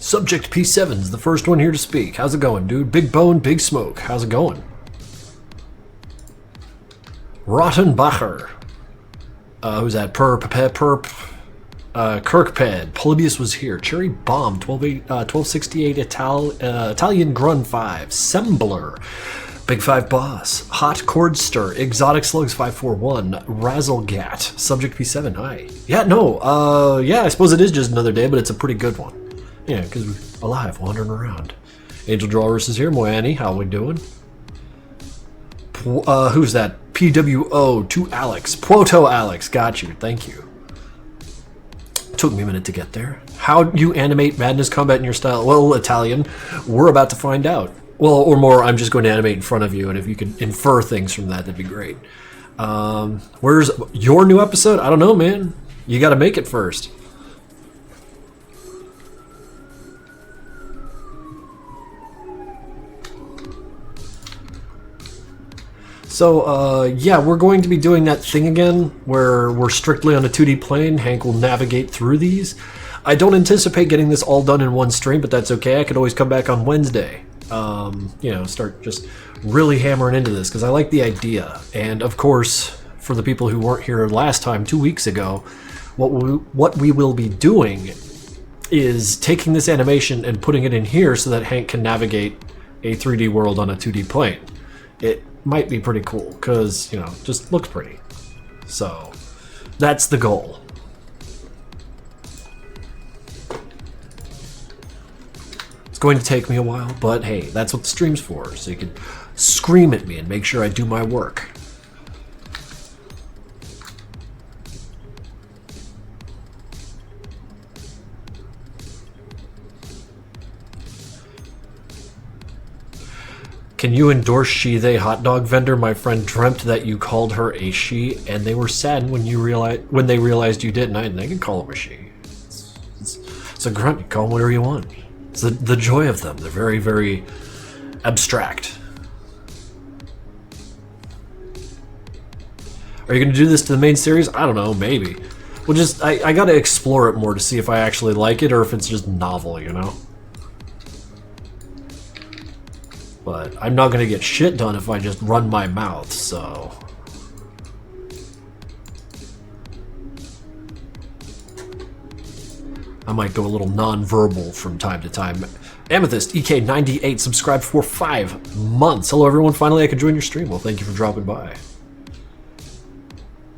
Subject P7's the first one here to speak. How's it going, dude? Big Bone, Big Smoke. How's it going? Rottenbacher. Who's that? Perp. Kirkpad. Polybius was here. Cherry Bomb. 1268 Italian Grun 5. Sembler. Big 5 Boss. Hot Cord Stir. Exotic Slugs 541. Razzlegat. Subject P7. Hi. Yeah, no. Yeah, I suppose it is just another day, but it's a pretty good one. Yeah, because we're alive, wandering around. Angel Drawers is here. Moani, how we doing? Who's that? PWO to Alex. Puerto Alex. Got you. Thank you. Took me a minute to get there. How you animate Madness Combat in your style? Well, Italian, we're about to find out. Well, or more, I'm just going to animate in front of you, and if you could infer things from that, that'd be great. Where's your new episode? I don't know, man. You got to make it first. So, yeah, we're going to be doing that thing again, where we're strictly on a 2D plane. Hank will navigate through these. I don't anticipate getting this all done in one stream, but that's okay. I could always come back on Wednesday. You know, start just really hammering into this, because I like the idea. And, of course, for the people who weren't here last time, 2 weeks ago, what we will be doing is taking this animation and putting it in here so that Hank can navigate a 3D world on a 2D plane. It might be pretty cool because, you know, just looks pretty. So that's the goal. It's going to take me a while, but hey, that's what the stream's for, so you can scream at me and make sure I do my work. Can you endorse she, they hot dog vendor? My friend dreamt that you called her a she, and they were sad when they realized you didn't. And they can call them a she. It's a grunt. You call them whatever you want. It's the joy of them. They're very, very abstract. Are you going to do this to the main series? I don't know. Maybe. Well, just I got to explore it more to see if I actually like it or if it's just novel, you know. But I'm not going to get shit done if I just run my mouth, so... I might go a little non-verbal from time to time. Amethyst, EK98, subscribed for 5 months. Hello everyone, finally I could join your stream. Well, thank you for dropping by.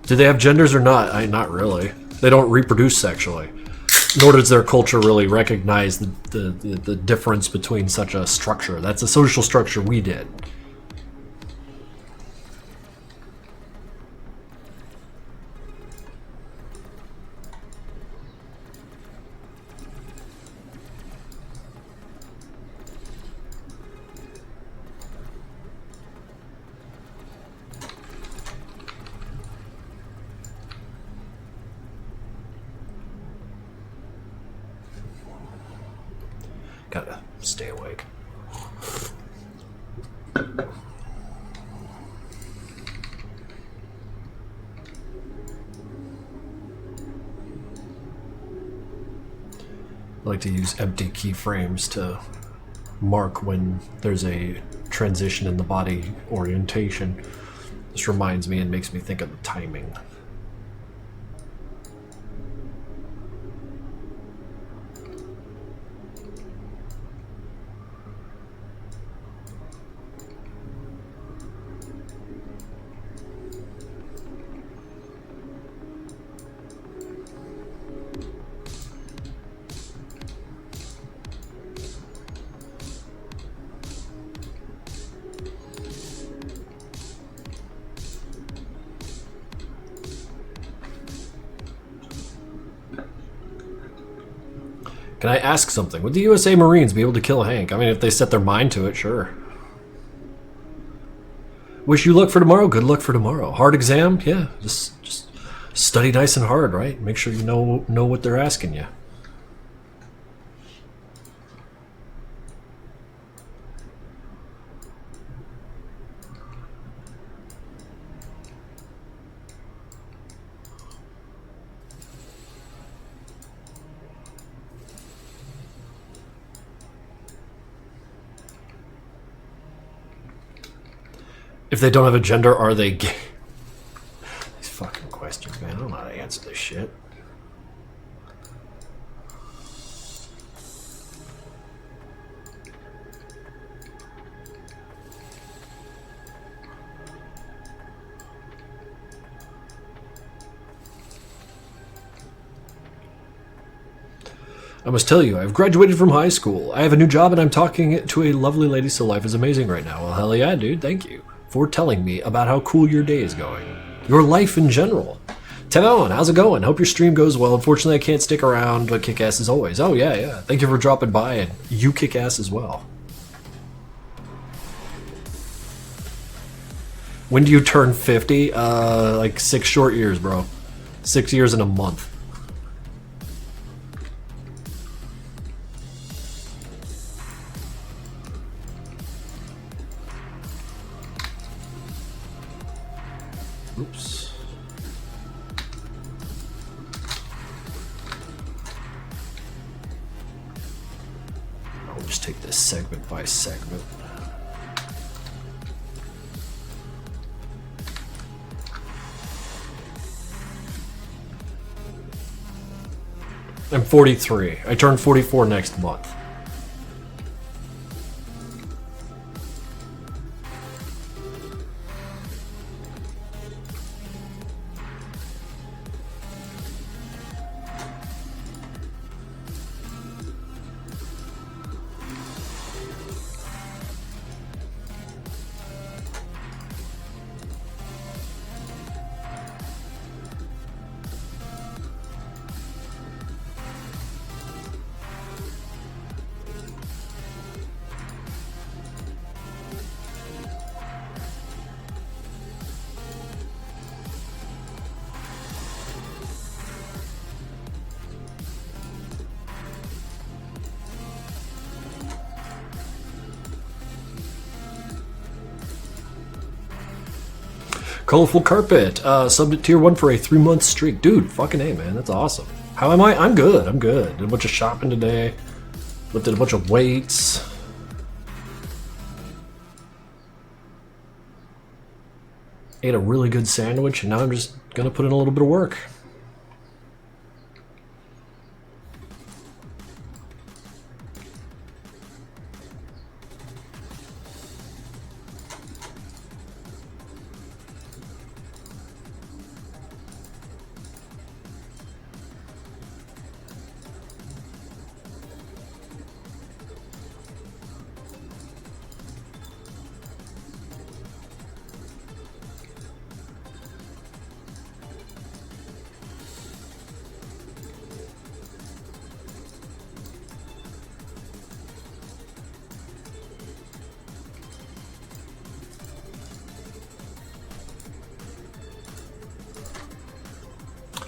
Do they have genders or not? Not really. They don't reproduce sexually. Nor does their culture really recognize the difference between such a structure. That's a social structure we did. Gotta stay awake. I like to use empty keyframes to mark when there's a transition in the body orientation. This reminds me and makes me think of the timing. Can I ask something? Would the USA Marines be able to kill Hank? I mean, if they set their mind to it, sure. Wish you luck for tomorrow. Good luck for tomorrow. Hard exam? Yeah, just study nice and hard, right? Make sure you know what they're asking you. If they don't have a gender, are they gay? These fucking questions, man. I don't know how to answer this shit. I must tell you, I've graduated from high school. I have a new job and I'm talking to a lovely lady, so life is amazing right now. Well, hell yeah, dude. Thank you for telling me about how cool your day is going. Your life in general. Tevon, how's it going? Hope your stream goes well. Unfortunately, I can't stick around, but kick ass as always. Oh, yeah, yeah. Thank you for dropping by, and you kick ass as well. When do you turn 50? Like 6 short years, bro. 6 years and a month. Oops. I'll just take this segment by segment. I'm 43. I turn 44 next month. Colorful Carpet, subbed at tier 1 for a 3-month streak. Dude, fucking A, man, that's awesome. How am I? I'm good, I'm good. Did a bunch of shopping today. Lifted a bunch of weights. Ate a really good sandwich, and now I'm just gonna put in a little bit of work.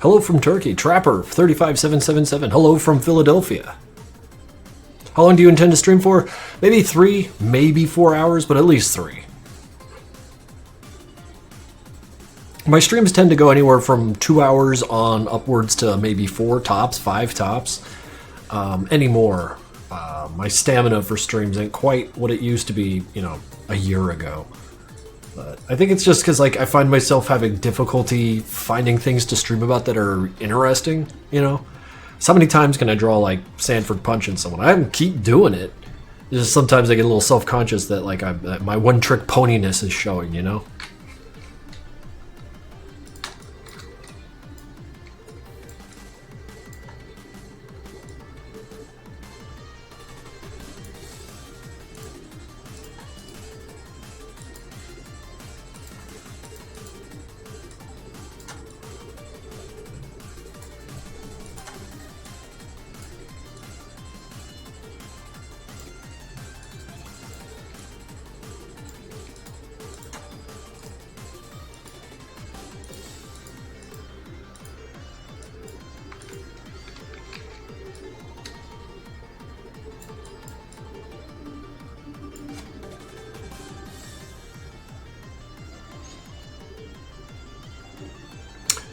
Hello from Turkey, Trapper 35777. Hello from Philadelphia. How long do you intend to stream for? Maybe 3, maybe 4 hours, but at least 3. My streams tend to go anywhere from 2 hours on upwards to maybe 4 tops, 5 tops. Anymore. My stamina for streams ain't quite what it used to be, you know, a year ago. But I think it's just because, like, I find myself having difficulty finding things to stream about that are interesting, you know? So many times can I draw, like, Sanford punching someone? I can keep doing it. It's just sometimes I get a little self-conscious that, like, that my one-trick poniness is showing, you know?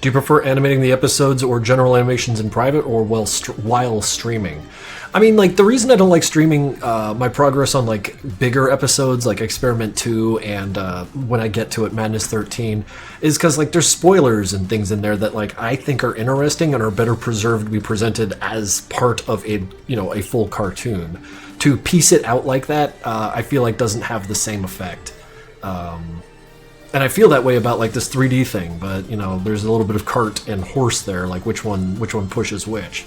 Do you prefer animating the episodes or general animations in private or while streaming? I mean, like, the reason I don't like streaming my progress on, like, bigger episodes, like Experiment 2 and when I get to it, Madness 13, is because, like, there's spoilers and things in there that, like, I think are interesting and are better preserved to be presented as part of a, you know, a full cartoon. To piece it out like that, I feel like doesn't have the same effect. And I feel that way about, like, this 3D thing, but, you know, there's a little bit of cart and horse there, like, which one pushes which.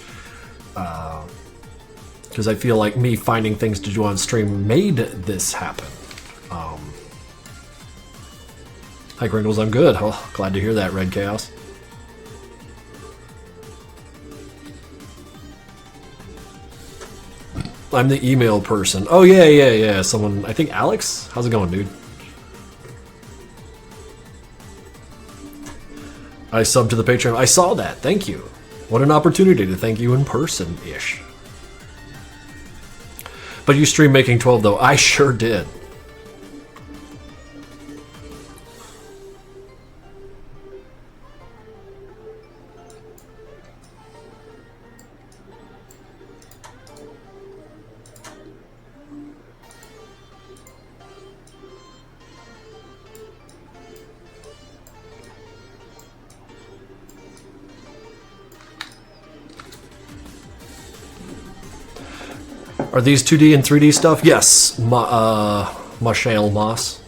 Because I feel like me finding things to do on stream made this happen. Hi, Crinkles, I'm good. Oh, glad to hear that, Red Chaos. I'm the email person. Oh, yeah. Someone, I think Alex? How's it going, dude? I subbed to the Patreon. I saw that. Thank you. What an opportunity to thank you in person-ish. But you stream Making 12, though. I sure did. Are these 2D and 3D stuff? Yes, Marshall Moss.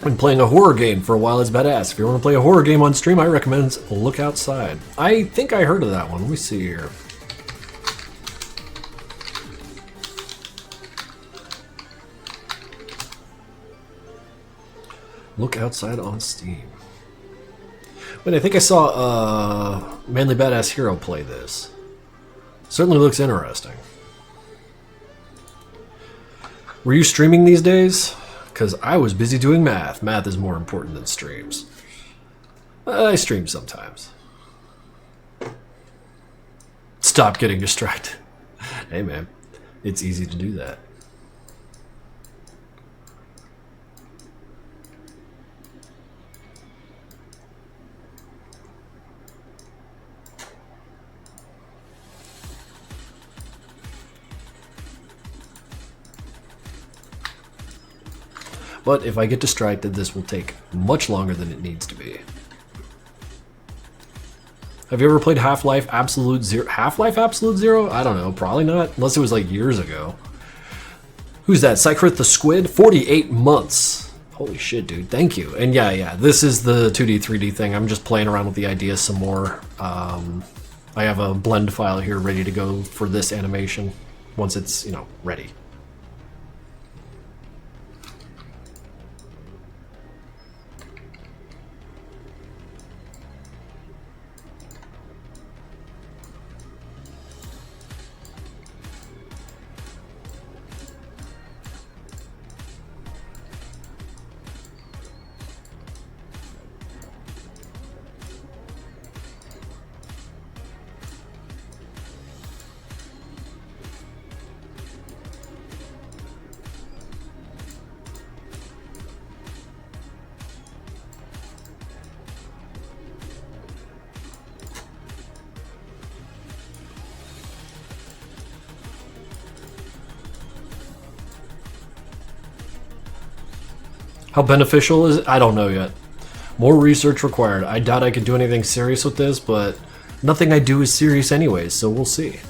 Been playing a horror game for a while. It's badass. If you want to play a horror game on stream, I recommend Look Outside. I think I heard of that one. Let me see here. Look Outside on Steam. Wait, I think I saw Manly Badass Hero play this. Certainly looks interesting. Were you streaming these days? Because I was busy doing math. Math is more important than streams. I stream sometimes. Stop getting distracted. Hey man, it's easy to do that. But if I get distracted, this will take much longer than it needs to be. Have you ever played Half-Life Absolute Zero? Half-Life Absolute Zero? I don't know, probably not, unless it was like years ago. Who's that? Psychrith the Squid? 48 months. Holy shit, dude, thank you. And yeah, this is the 2D, 3D thing. I'm just playing around with the ideas some more. I have a blend file here ready to go for this animation once it's, you know, ready. How beneficial is it? I don't know yet. More research required. I doubt I could do anything serious with this, but nothing I do is serious anyways, so we'll see.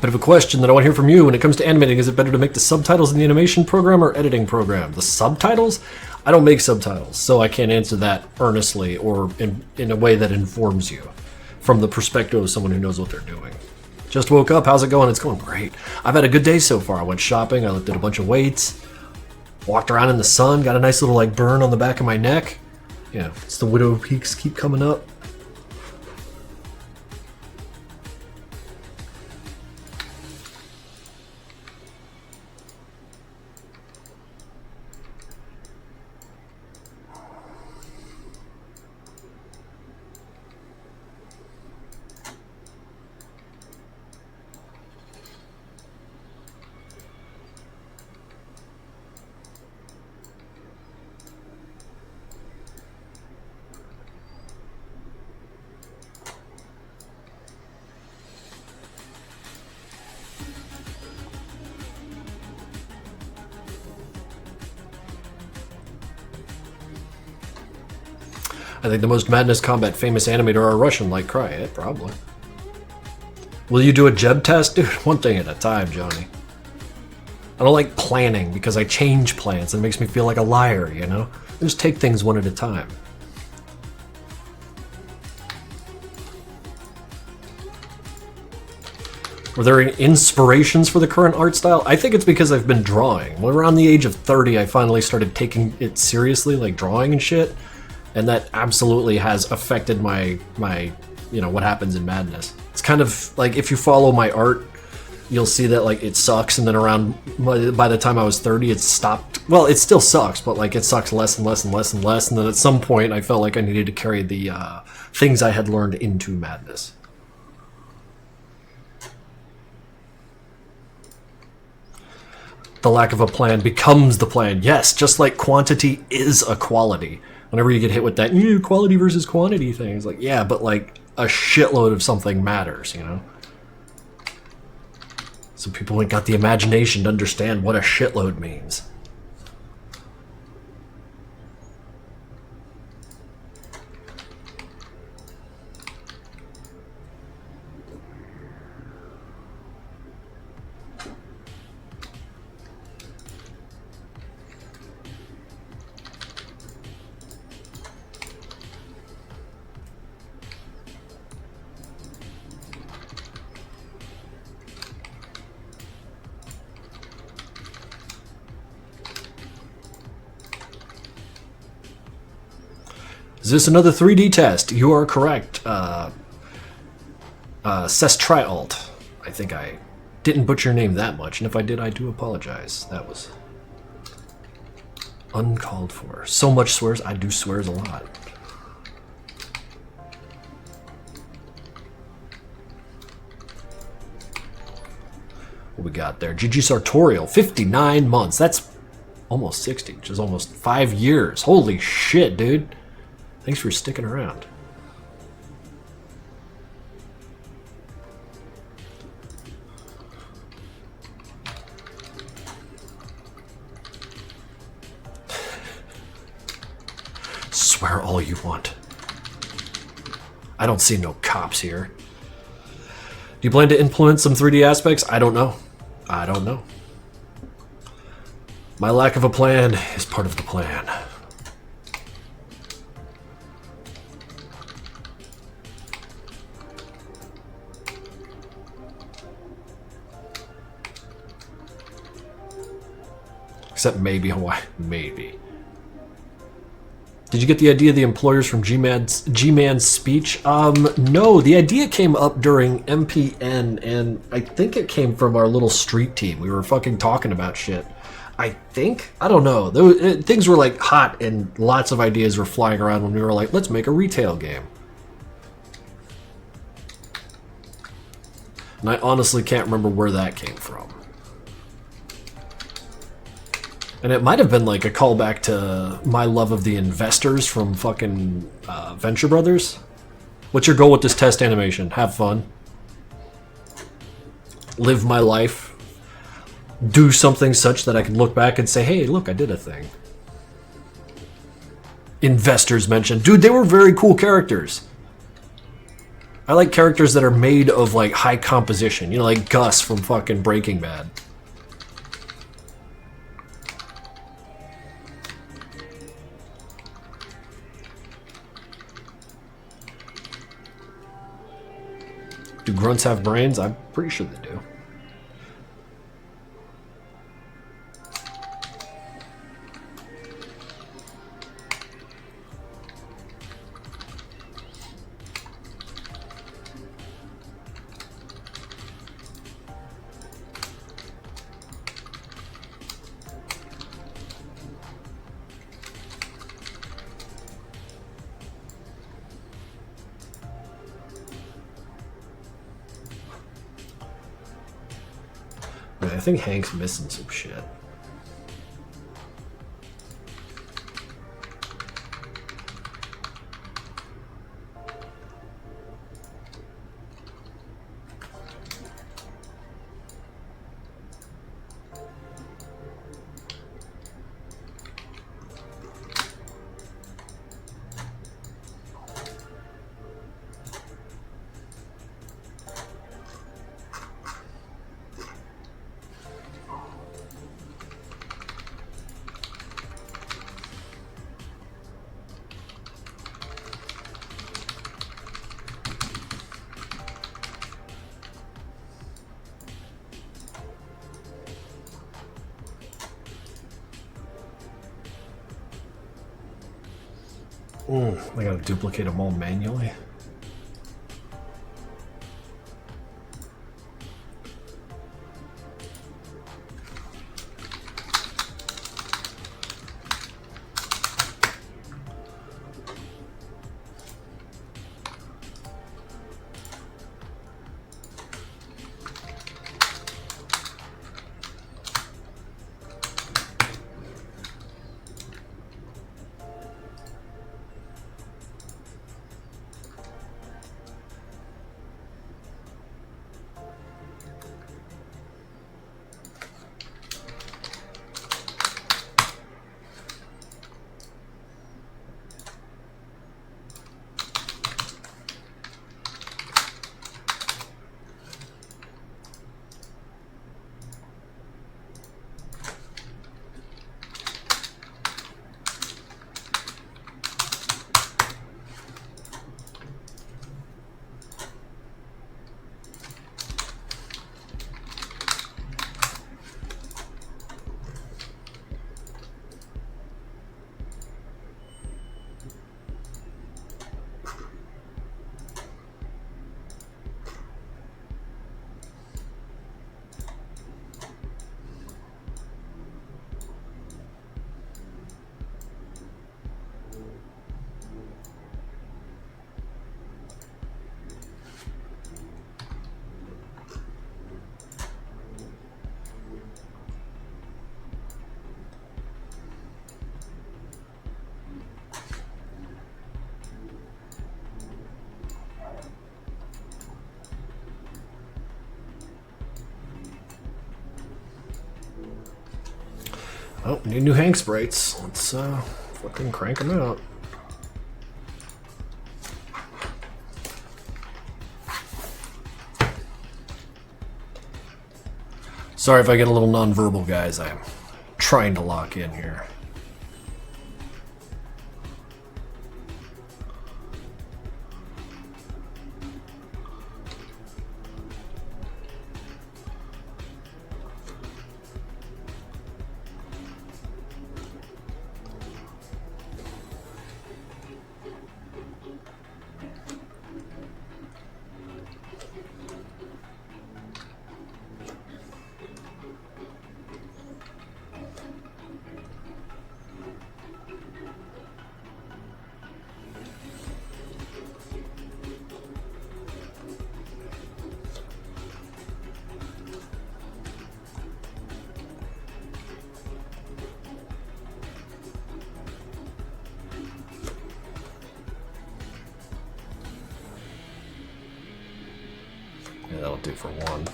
Bit of a question that I want to hear from you. When it comes to animating, is it better to make the subtitles in the animation program or editing program? The subtitles? I don't make subtitles, so I can't answer that earnestly or in a way that informs you from the perspective of someone who knows what they're doing. Just woke up. How's it going? It's going great. I've had a good day so far. I went shopping. I lifted a bunch of weights. Walked around in the sun. Got a nice little like burn on the back of my neck. Yeah, it's the widow peaks keep coming up. I think the most Madness Combat famous animator are Russian, like Cry. Yeah, probably. Will you do a Jeb test? Dude, one thing at a time, Johnny. I don't like planning because I change plans and it makes me feel like a liar, you know? I just take things one at a time. Were there any inspirations for the current art style? I think it's because I've been drawing. When around the age of 30, I finally started taking it seriously, like drawing and shit. And that absolutely has affected my you know, what happens in Madness. It's kind of like if you follow my art, you'll see that like it sucks, and then around by the time I was 30, it stopped. Well, it still sucks, but like it sucks less and less and less and less. And then at some point, I felt like I needed to carry the things I had learned into Madness. The lack of a plan becomes the plan. Yes, just like quantity is a quality. Whenever you get hit with that quality versus quantity thing, it's like, yeah, but like a shitload of something matters, you know? So people ain't got the imagination to understand what a shitload means. Is this another 3D test? You are correct. Sestrialt. I think I didn't butcher your name that much, and if I did, I do apologize. That was uncalled for. So much swears. I do swears a lot. What we got there? GG Sartorial, 59 months. That's almost 60, which is almost 5 years. Holy shit, dude. Thanks for sticking around. Swear all you want. I don't see no cops here. Do you plan to implement some 3D aspects? I don't know. I don't know. My lack of a plan is part of the plan. Except maybe Hawaii. Maybe. Did you get the idea of the employers from G-Man's speech? No, the idea came up during MPN, and I think it came from our little street team. We were fucking talking about shit. I think? I don't know. Things were like hot, and lots of ideas were flying around when we were like, let's make a retail game. And I honestly can't remember where that came from. And it might have been like a callback to my love of the investors from fucking Venture Brothers. What's your goal with this test animation? Have fun. Live my life. Do something such that I can look back and say, hey, look, I did a thing. Investors mentioned. Dude, they were very cool characters. I like characters that are made of like high composition. You know, like Gus from fucking Breaking Bad. Do grunts have brains? I'm pretty sure they do. I think Hank's missing some shit. I gotta duplicate them all manually. Oh, need new Hank sprites. Let's fucking crank them out. Sorry if I get a little nonverbal, guys. I'm trying to lock in here. Yeah, that'll do for one.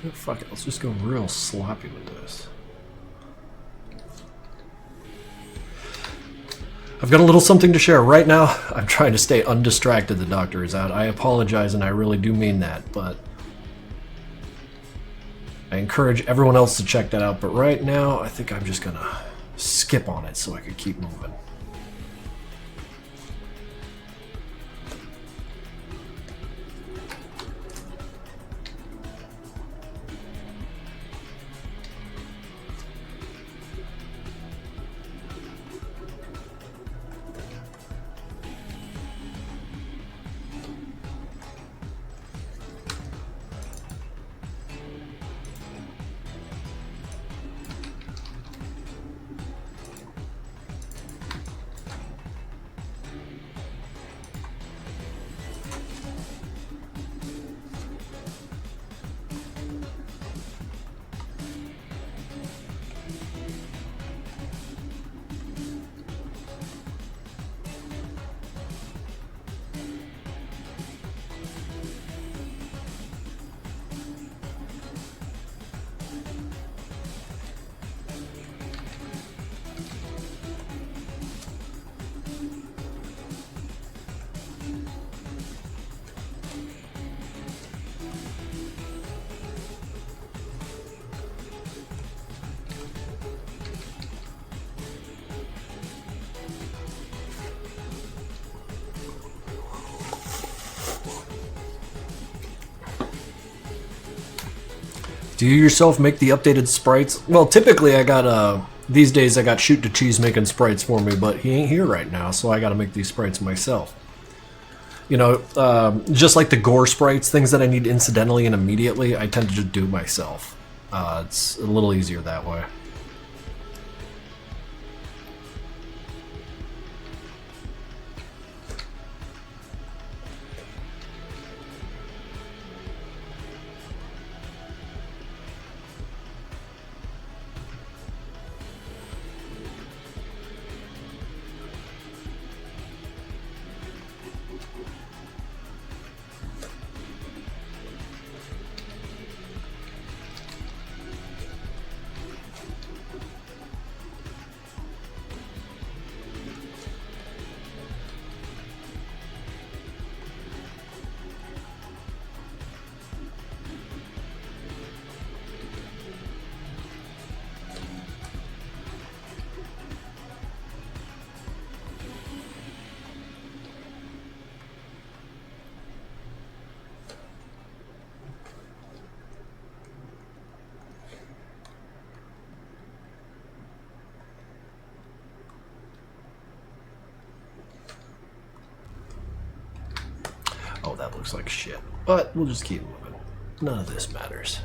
Oh, fuck it, let's just go real sloppy with this. I've got a little something to share. Right now, I'm trying to stay undistracted. The doctor is out. I apologize, and I really do mean that, but I encourage everyone else to check that out. But right now, I think I'm just gonna skip on it so I could keep moving. Do you yourself make the updated sprites? Well, typically I got, these days I got Shoot to Cheese making sprites for me, but he ain't here right now, so I gotta make these sprites myself. You know, just like the gore sprites, things that I need incidentally and immediately, I tend to just do myself. It's a little easier that way. Oh, that looks like shit. But we'll just keep moving. None of this matters.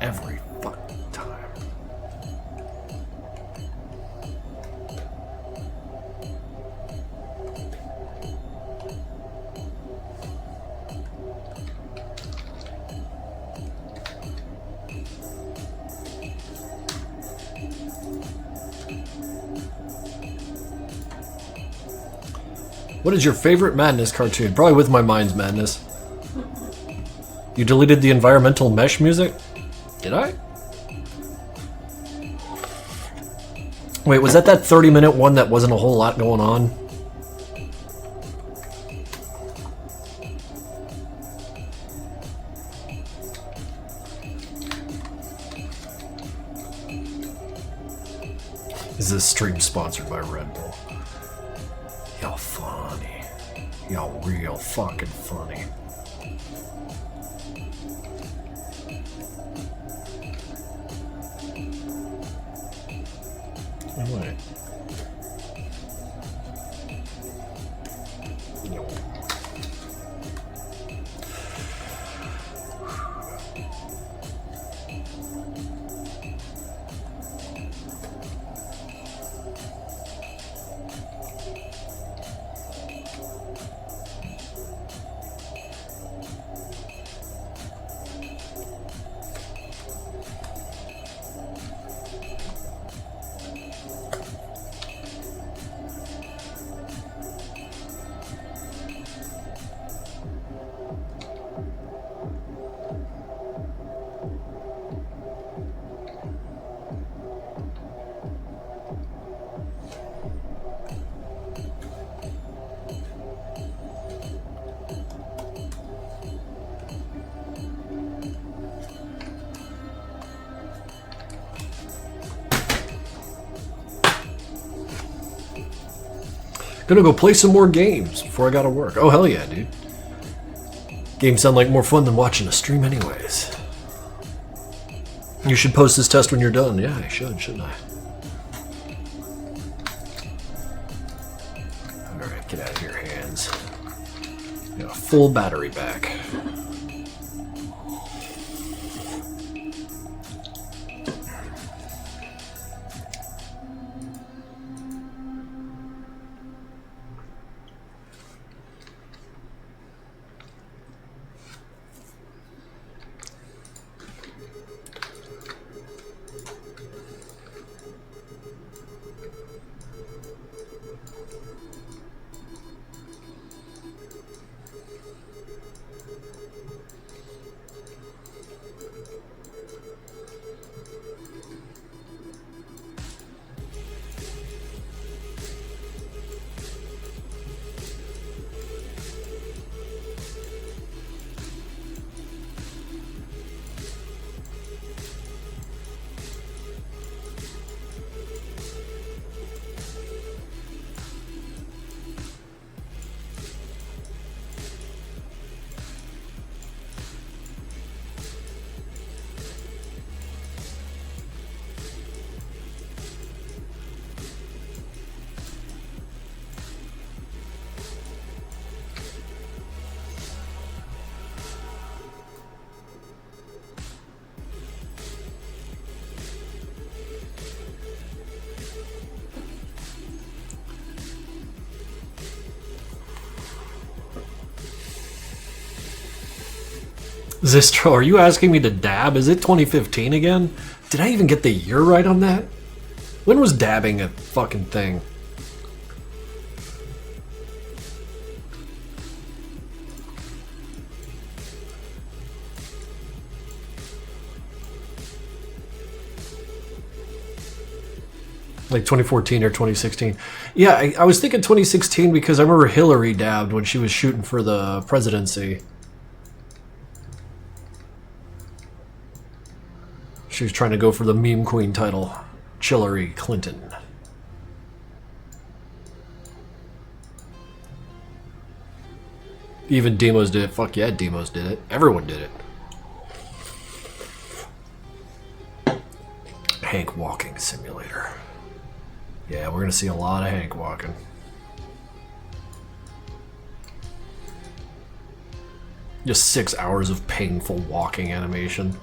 Every fucking time. What is your favorite Madness cartoon? Probably With My Mind's Madness. You deleted the environmental mesh music? Did I? Wait, was that 30-minute one that wasn't a whole lot going on? Is this stream sponsored by Red Bull? Y'all funny. Y'all real fucking funny. Wait. No. Gonna go play some more games before I gotta work. Oh, hell yeah, dude. Games sound like more fun than watching a stream anyways. You should post this test when you're done. Yeah, I should, shouldn't I? Alright, get out of here, hands. Got a full battery back. Zistro, are you asking me to dab? Is it 2015 again? Did I even get the year right on that? When was dabbing a fucking thing? Like 2014 or 2016. Yeah, I was thinking 2016 because I remember Hillary dabbed when she was shooting for the presidency. She was trying to go for the meme queen title. Hillary Clinton. Even Demos did it. Fuck yeah, Demos did it. Everyone did it. Hank walking simulator. Yeah, we're gonna see a lot of Hank walking. Just 6 hours of painful walking animation.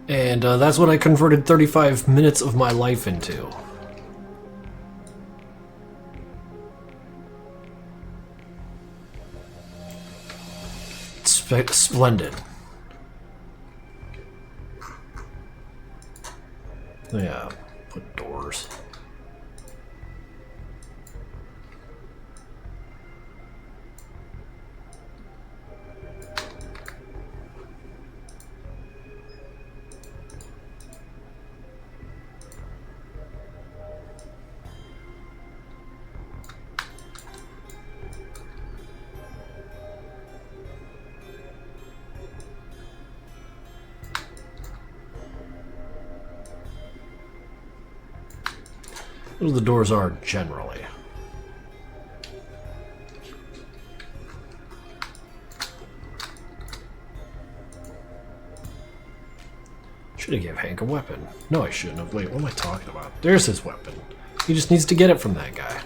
And that's what I converted 35 minutes of my life into. Splendid. Yeah, put doors. Those the doors are generally. Should have gave Hank a weapon. No, I shouldn't have. Wait, what am I talking about? There's his weapon. He just needs to get it from that guy.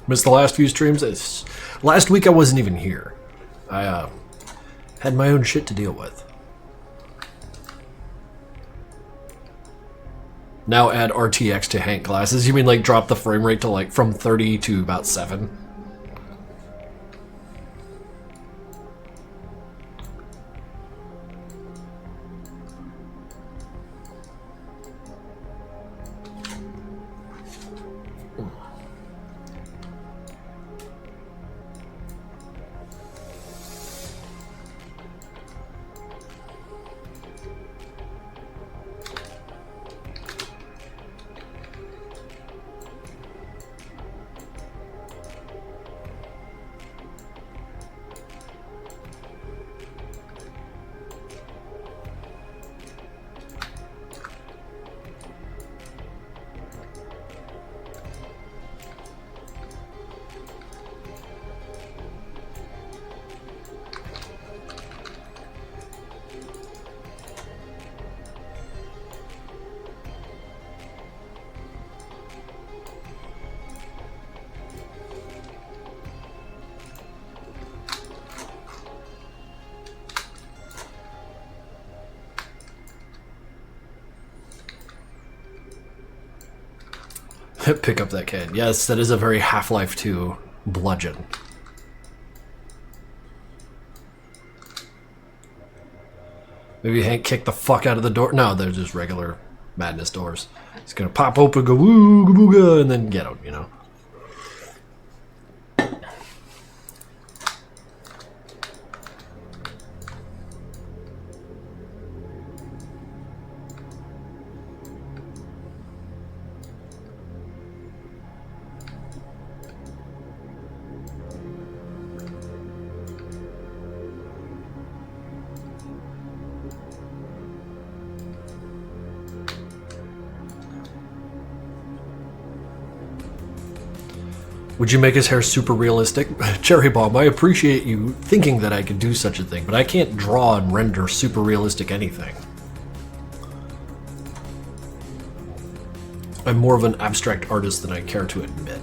Missed the last few streams. Last week I wasn't even here. I had my own shit to deal with. Now add RTX to Hank glasses. You mean like drop the frame rate to like from 30 to about 7? Pick up that kid. Yes, that is a very Half-Life 2 bludgeon. Maybe Hank kicked the fuck out of the door. No, they're just regular madness doors. He's gonna pop open, go woo, booga, and then get out, you know. Would you make his hair super realistic? Cherry Bomb, I appreciate you thinking that I could do such a thing, but I can't draw and render super realistic anything. I'm more of an abstract artist than I care to admit.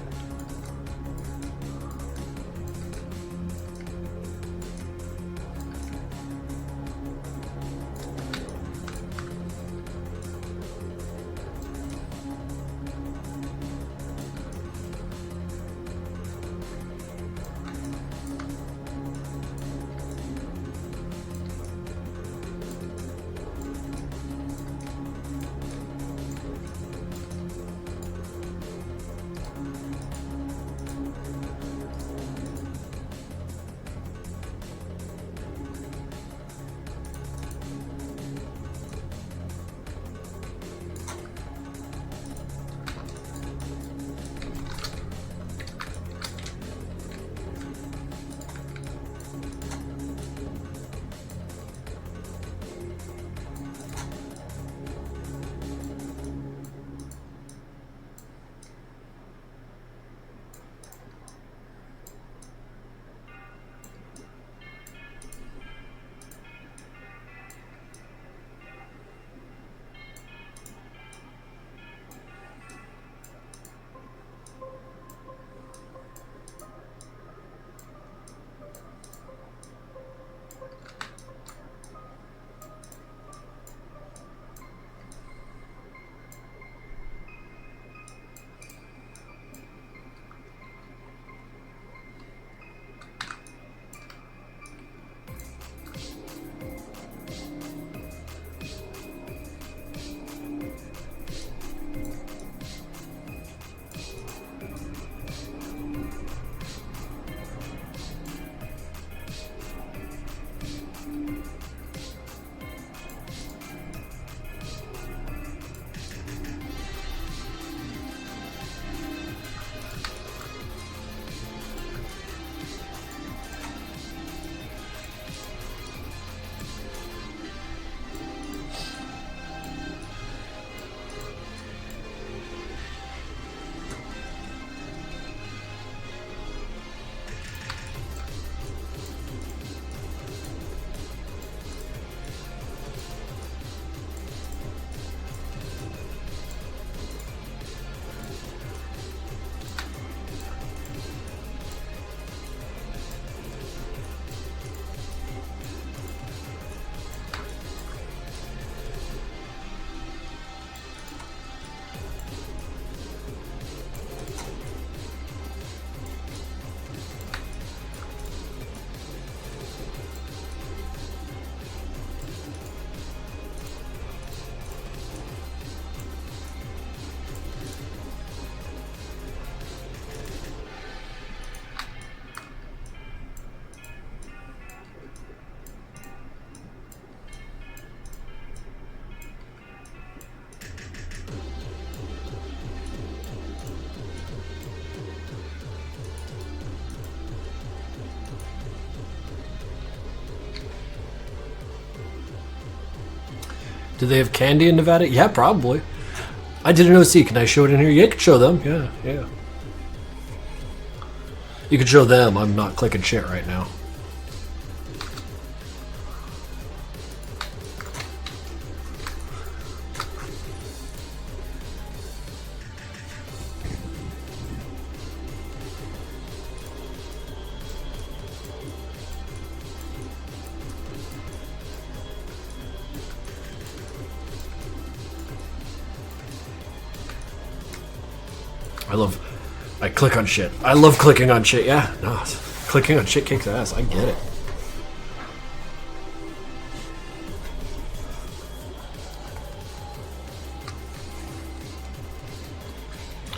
Do they have candy in Nevada? Yeah, probably. I did an OC. Can I show it in here? Yeah, you can show them. Yeah. You can show them. I'm not clicking shit right now. I click on shit. I love clicking on shit. Yeah, no, clicking on shit kicks ass. I get it.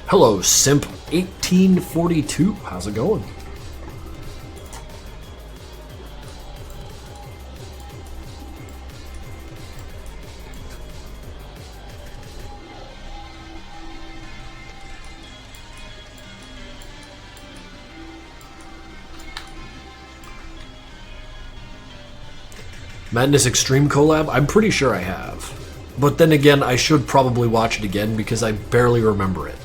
Hello, Simp 1842. How's it going? Madness Extreme collab? I'm pretty sure I have. But then again, I should probably watch it again because I barely remember it.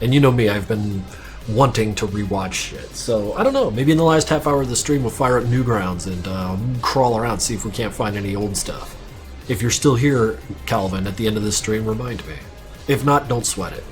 And you know me, I've been wanting to rewatch shit. So, I don't know, maybe in the last half hour of the stream we'll fire up Newgrounds and crawl around, see if we can't find any old stuff. If you're still here, Calvin, at the end of this stream, remind me. If not, don't sweat it.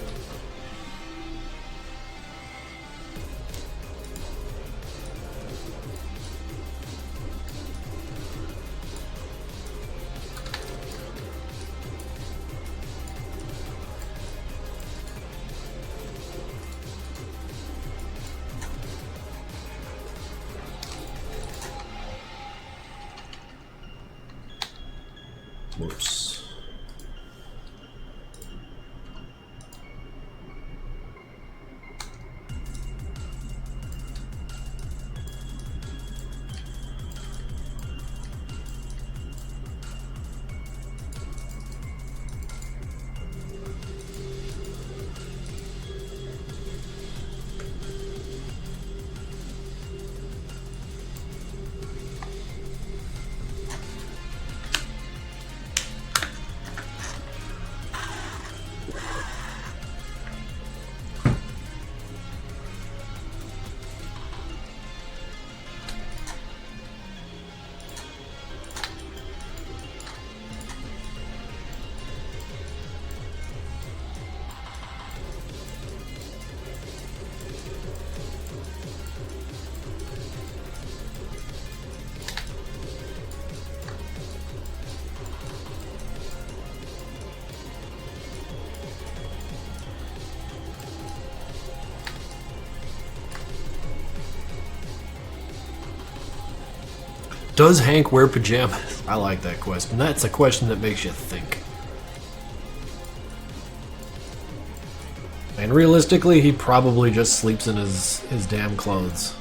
Whoops. Does Hank wear pajamas? I like that question. That's a question that makes you think. And realistically, he probably just sleeps in his damn clothes.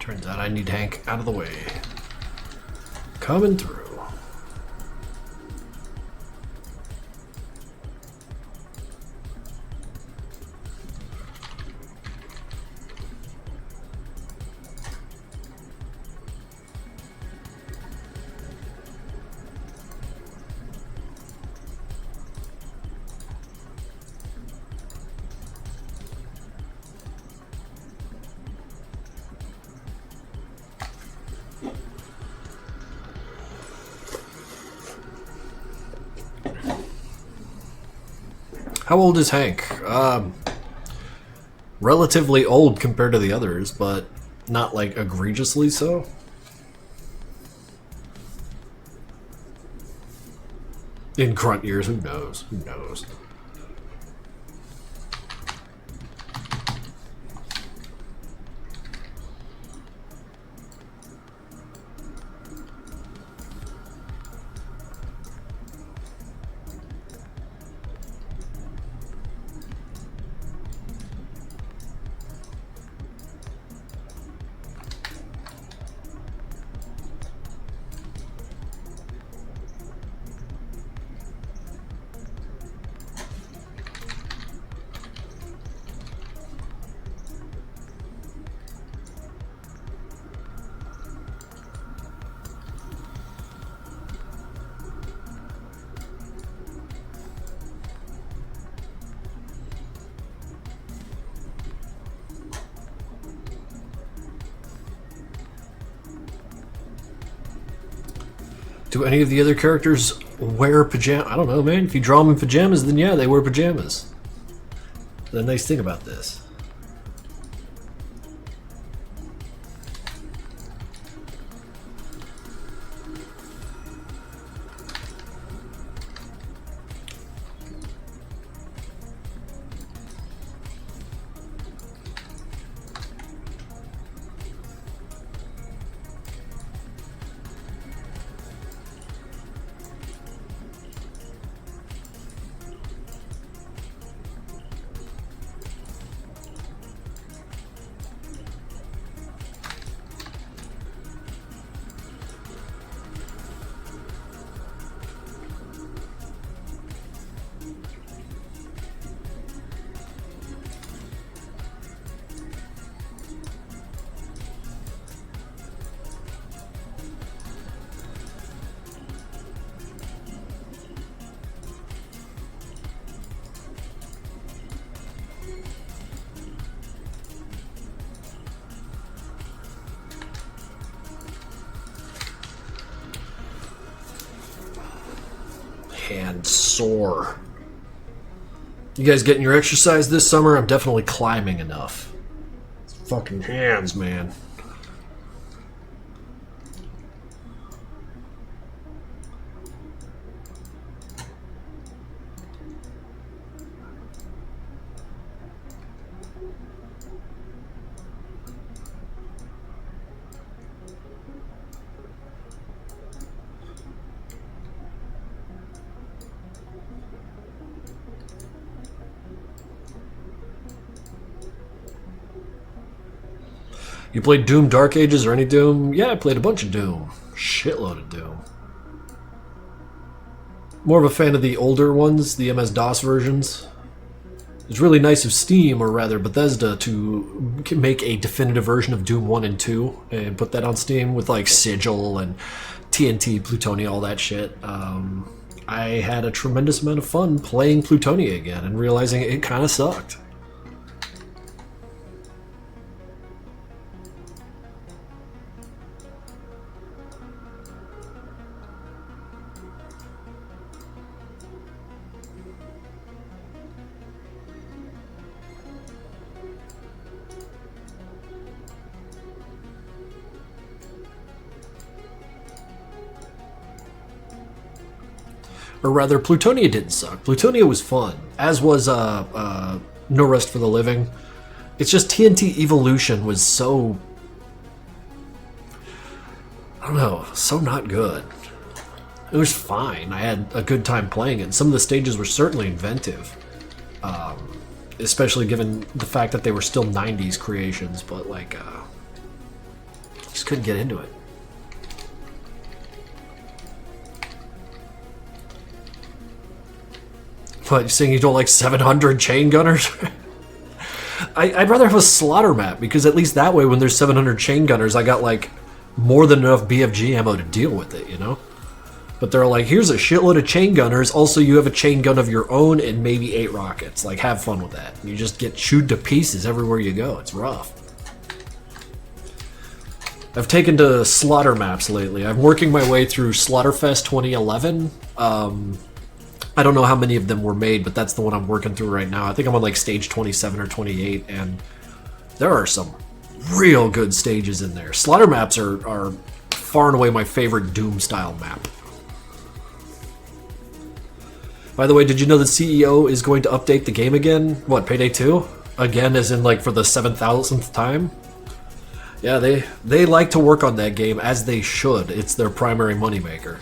Turns out I need Hank out of the way. Coming through. How old is Hank? Relatively old compared to the others, but not like egregiously so. In grunt years, who knows? Who knows? Do any of the other characters wear pajamas? I don't know, man. If you draw them in pajamas, then yeah, they wear pajamas. The nice thing about this. Hand sore. You guys getting your exercise this summer? I'm definitely climbing enough. It's fucking hands, man. You played Doom Dark Ages or any Doom? Yeah, I played a bunch of Doom. Shitload of Doom. More of a fan of the older ones, the MS-DOS versions. It's really nice of Steam, or rather Bethesda, to make a definitive version of Doom 1 and 2 and put that on Steam with like Sigil and TNT, Plutonia, all that shit. I had a tremendous amount of fun playing Plutonia again and realizing it kind of sucked. Or rather, Plutonia didn't suck. Plutonia was fun, as was No Rest for the Living. It's just TNT Evolution was so... I don't know, so not good. It was fine. I had a good time playing it. Some of the stages were certainly inventive. Especially given the fact that they were still 90s creations, but like... couldn't get into it. What, you saying you don't like 700 chain gunners? I'd rather have a slaughter map, because at least that way when there's 700 chain gunners, I got like more than enough BFG ammo to deal with it, you know? But they're like, here's a shitload of chain gunners, also you have a chain gun of your own and maybe 8 rockets. Like, have fun with that. You just get chewed to pieces everywhere you go. It's rough. I've taken to slaughter maps lately. I'm working my way through Slaughterfest 2011. I don't know how many of them were made, but that's the one I'm working through right now. I think I'm on like stage 27 or 28, and there are some real good stages in there. Slaughter maps are far and away my favorite Doom style map. By the way, did you know the CEO is going to update the game again? What, Payday 2? Again, as in like for the 7,000th time? Yeah, they like to work on that game, as they should. It's their primary moneymaker.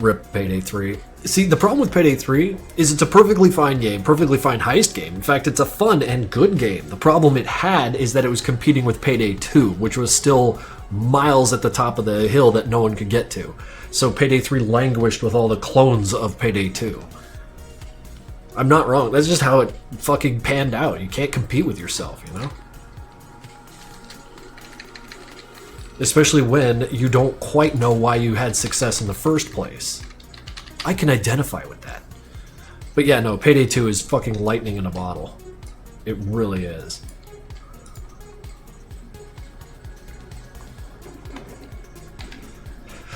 Rip Payday 3. See, the problem with Payday 3 is it's a perfectly fine game, perfectly fine heist game. In fact, it's a fun and good game. The problem it had is that it was competing with Payday 2, which was still miles at the top of the hill that no one could get to. So Payday 3 languished with all the clones of Payday 2. I'm not wrong. That's just how it fucking panned out. You can't compete with yourself, you know? Especially when you don't quite know why you had success in the first place. I can identify with that. But yeah, no, Payday 2 is fucking lightning in a bottle. It really is.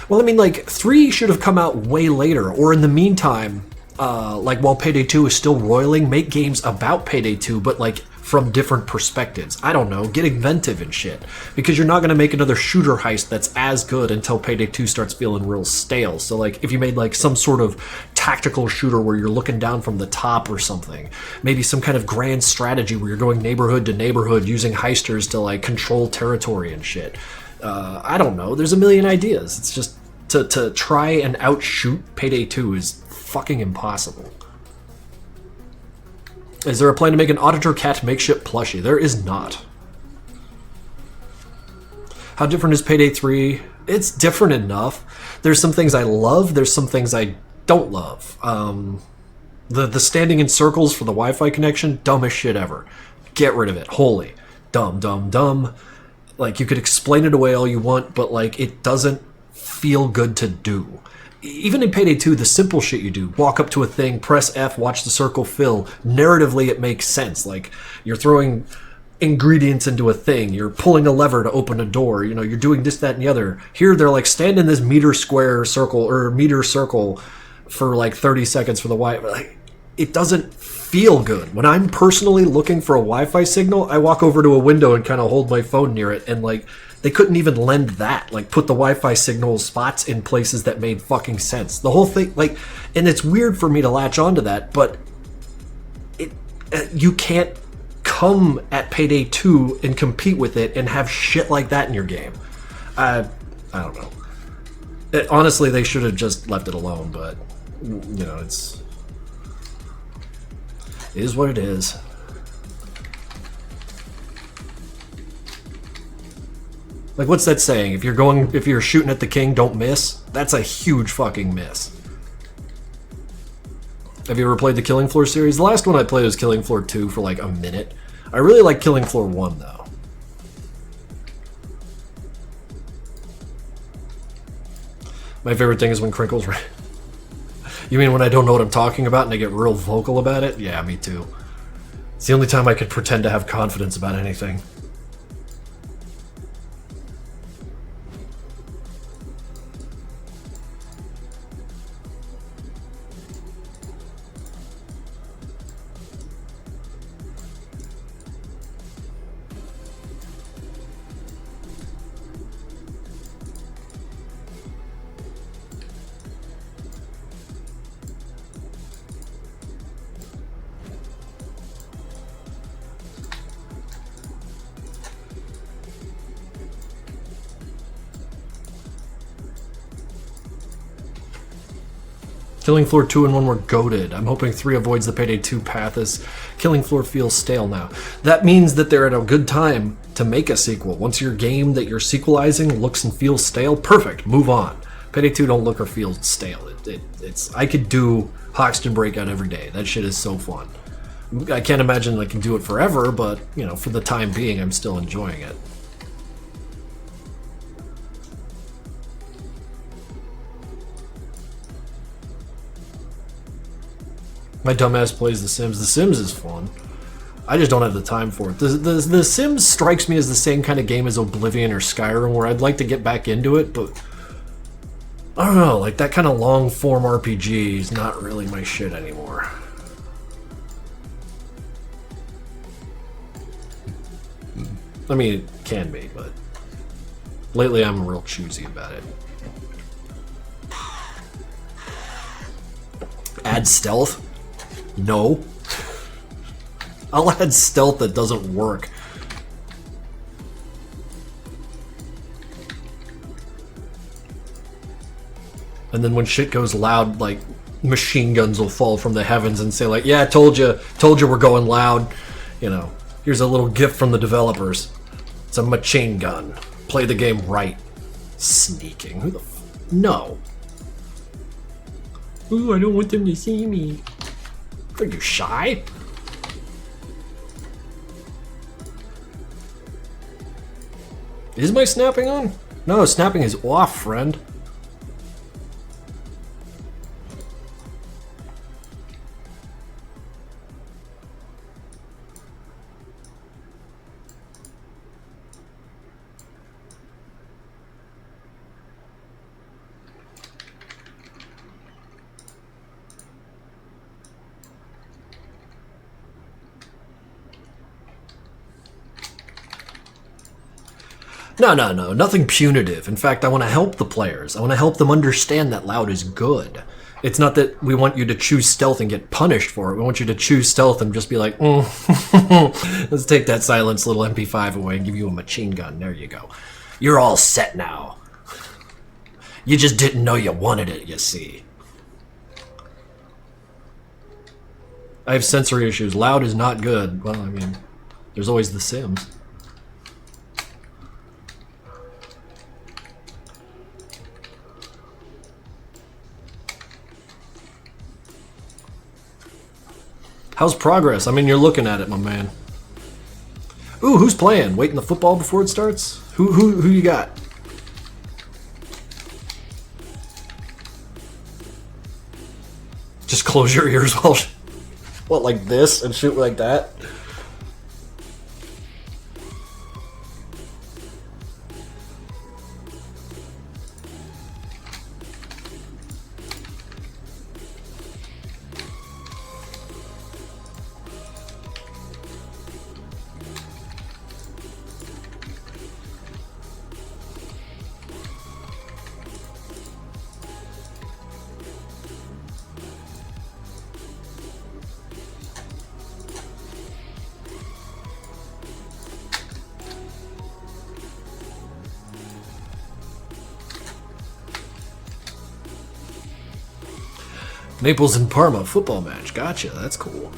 Well, I mean, like, 3 should have come out way later, or in the meantime, like, while Payday 2 is still roiling, make games about Payday 2, but, like, from different perspectives. I don't know, get inventive and shit. Because you're not going to make another shooter heist that's as good until Payday 2 starts feeling real stale. So, like, if you made, like, some sort of tactical shooter where you're looking down from the top or something, maybe some kind of grand strategy where you're going neighborhood to neighborhood using heisters to, like, control territory and shit. I don't know, there's a million ideas. It's just, to try and outshoot Payday 2 is fucking impossible. Is there a plan to make an Auditor Cat makeshift plushie? There is not. How different is Payday 3? It's different enough. There's some things I love, there's some things I don't love. The standing in circles for the Wi-Fi connection, dumbest shit ever. Get rid of it. Holy. Dumb, dumb, dumb. Like, you could explain it away all you want, but, like, it doesn't feel good to do. Even in Payday 2, the simple shit you do, walk up to a thing, press F, watch the circle fill, narratively it makes sense. Like, you're throwing ingredients into a thing, you're pulling a lever to open a door, you know, you're doing this, that, and the other. Here, they're like, stand in this meter square circle, or meter circle for like 30 seconds for the Wi-Fi. Like, it doesn't feel good. When I'm personally looking for a Wi-Fi signal, I walk over to a window and kind of hold my phone near it, and like, they couldn't even lend that, like put the Wi-Fi signal spots in places that made fucking sense. The whole thing, like, and it's weird for me to latch onto that, but you can't come at Payday 2 and compete with it and have shit like that in your game. I don't know. Honestly, they should have just left it alone, but, you know, it is what it is. Like, what's that saying? If you're shooting at the king, don't miss? That's a huge fucking miss. Have you ever played the Killing Floor series? The last one I played was Killing Floor 2 for like a minute. I really like Killing Floor 1 though. My favorite thing is when Crinkles... You mean when I don't know what I'm talking about and I get real vocal about it? Yeah, me too. It's the only time I could pretend to have confidence about anything. Killing Floor 2 and 1 were goated. I'm hoping 3 avoids the Payday 2 path as Killing Floor feels stale now. That means that they're at a good time to make a sequel. Once your game that you're sequelizing looks and feels stale, perfect, move on. Payday 2 don't look or feel stale. It's I could do Hoxton Breakout every day. That shit is so fun. I can't imagine I can do it forever, but, you know, for the time being, I'm still enjoying it. My dumbass plays The Sims. The Sims is fun. I just don't have the time for it. The Sims strikes me as the same kind of game as Oblivion or Skyrim, where I'd like to get back into it, but I don't know, like that kind of long-form RPG is not really my shit anymore. I mean, it can be, but lately I'm real choosy about it. Add stealth? No. I'll add stealth that doesn't work. And then when shit goes loud, like, machine guns will fall from the heavens and say, like, yeah, told you we're going loud. You know, here's a little gift from the developers. It's a machine gun. Play the game right. Sneaking. Who the no. Ooh, I don't want them to see me. Are you shy? Is my snapping on? No, snapping is off, friend. No, nothing punitive. In fact, I want to help the players. I want to help them understand that loud is good. It's not that we want you to choose stealth and get punished for it. We want you to choose stealth and just be like, let's take that silence little MP5 away and give you a machine gun. There you go. You're all set now. You just didn't know you wanted it, you see. I have sensory issues. Loud is not good. Well, I mean, there's always The Sims. How's progress? I mean, you're looking at it, my man. Ooh, who's playing? Waiting the football before it starts? Who you got? Just close your ears while... What, like this? And shoot like that? Naples and Parma football match. Gotcha. That's cool.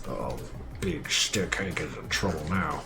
Oh, big stick Hank is in trouble now.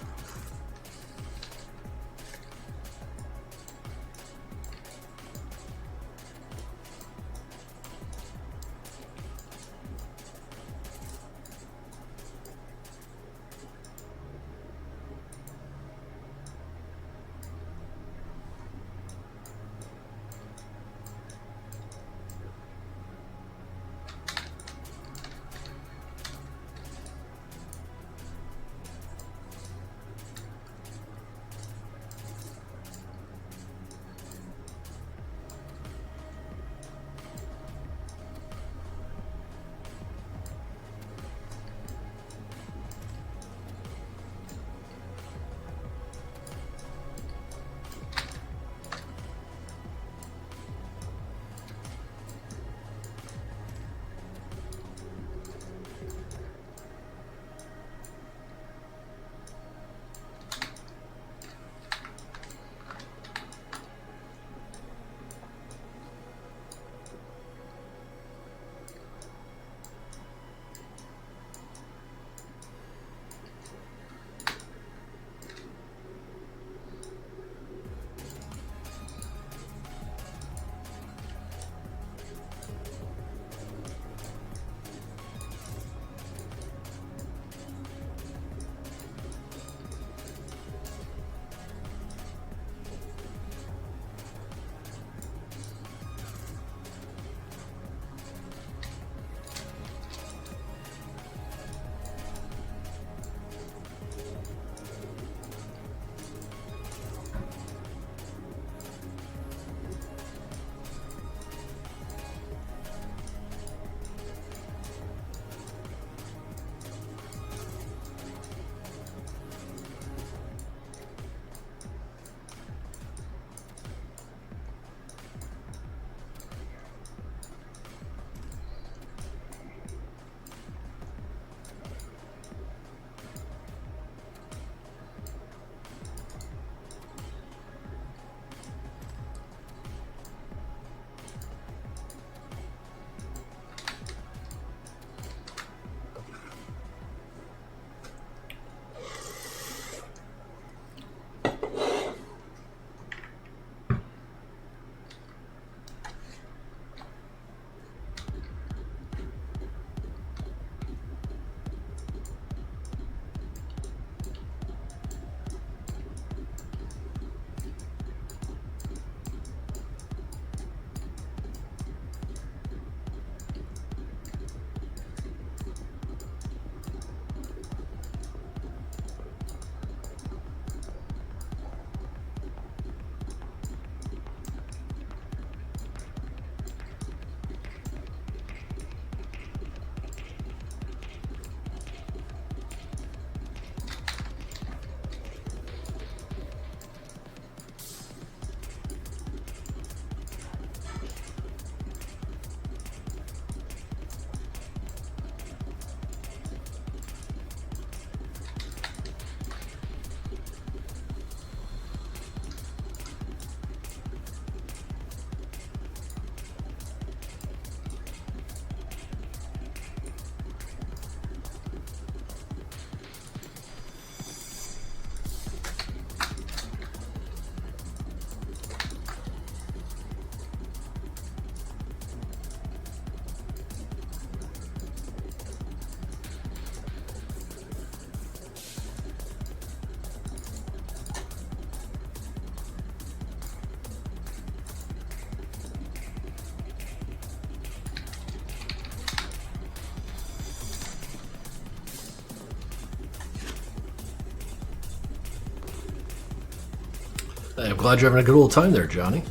I'm glad you're having a good old time there, Johnny.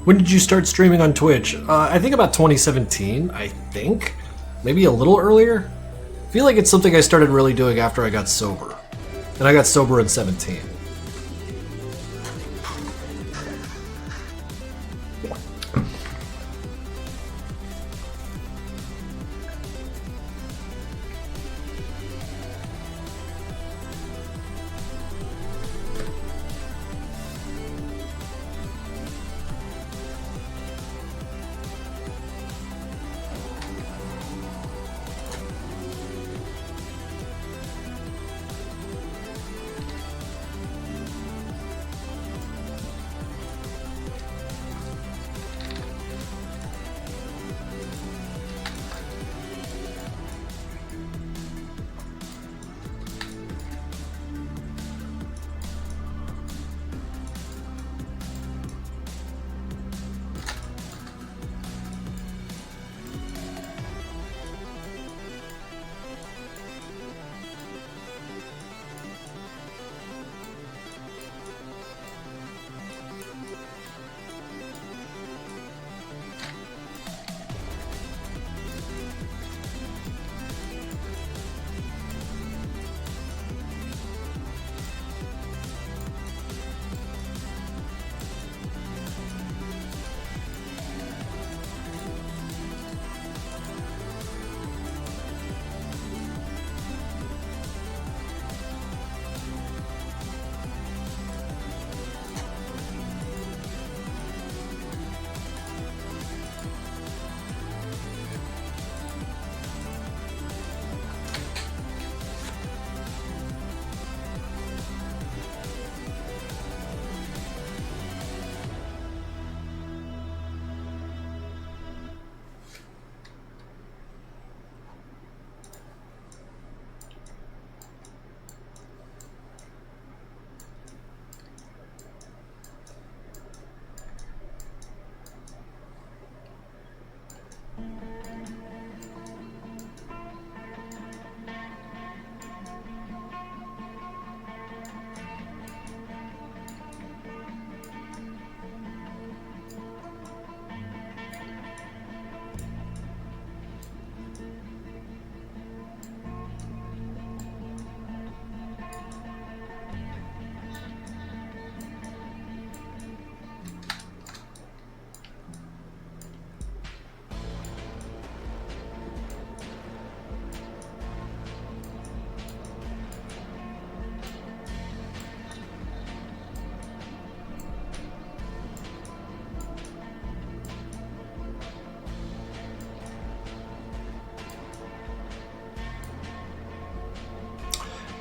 When did you start streaming on Twitch? I think about 2017, I think. Maybe a little earlier? I feel like it's something I started really doing after I got sober. And I got sober in 17.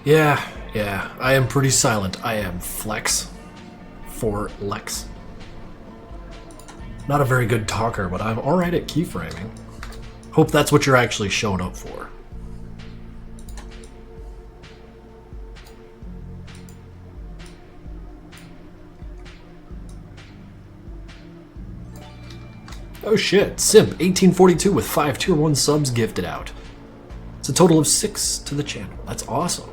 Yeah, I am pretty silent. I am Flex. For Lex. Not a very good talker, but I'm alright at keyframing. Hope that's what you're actually showing up for. Oh shit, Simp, 1842 with 5 tier 1 subs gifted out. It's a total of 6 to the channel. That's awesome.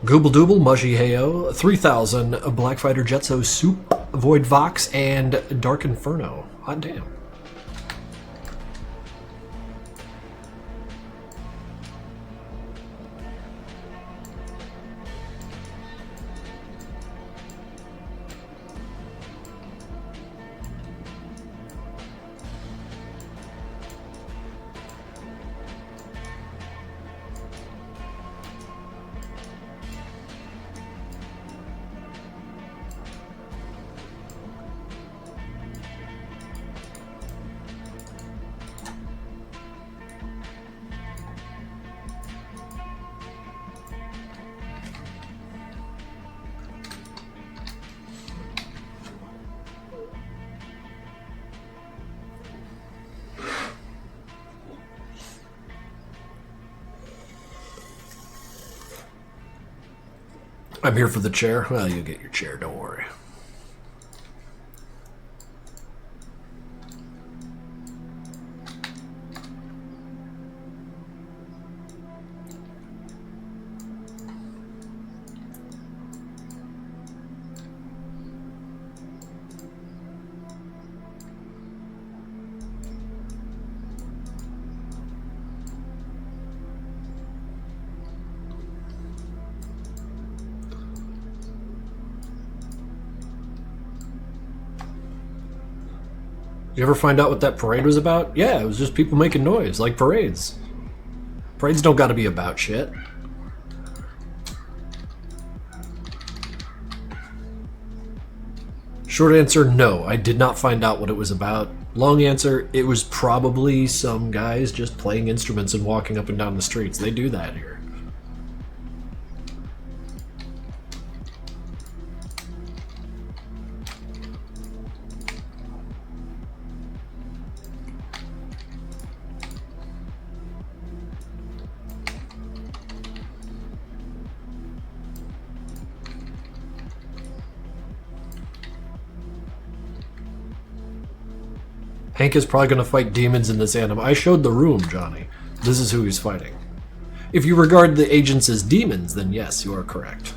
Gooble Dooble, Mushy Heyo, 3000, Blackfighter Jetso Soup, Void Vox, and Dark Inferno. Hot damn. I'm here for the chair. Well, you'll get your chair, don't worry. You ever find out what that parade was about? Yeah, it was just people making noise, like parades. Parades don't gotta be about shit. Short answer, no, I did not find out what it was about. Long answer, it was probably some guys just playing instruments and walking up and down the streets. They do that here. Hank is probably going to fight demons in this anime. I showed the room, Johnny. This is who he's fighting. If you regard the agents as demons, then yes, you are correct.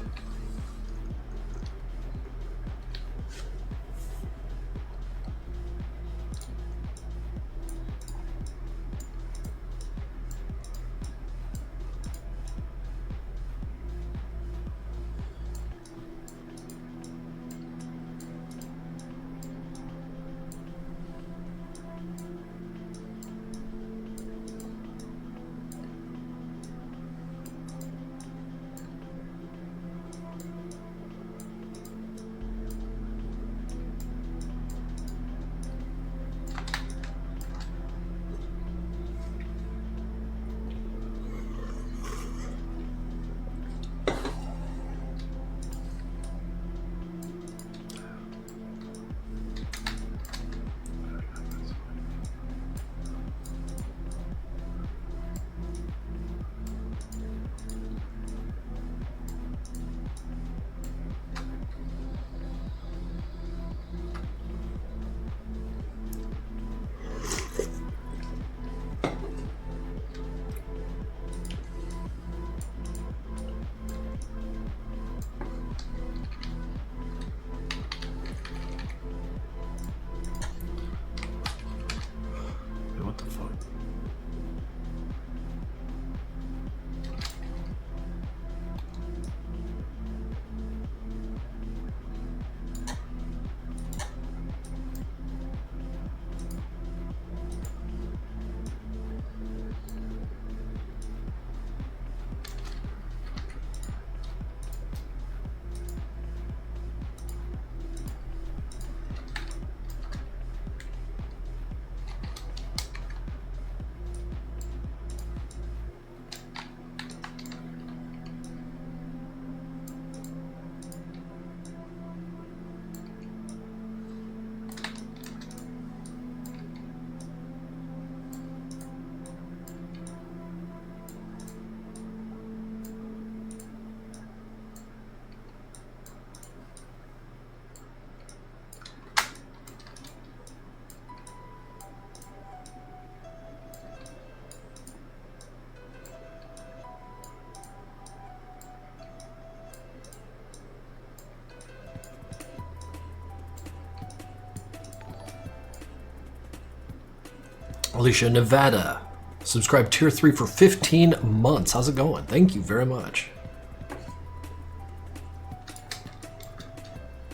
Alicia Nevada. Subscribe tier 3 for 15 months. How's it going? Thank you very much.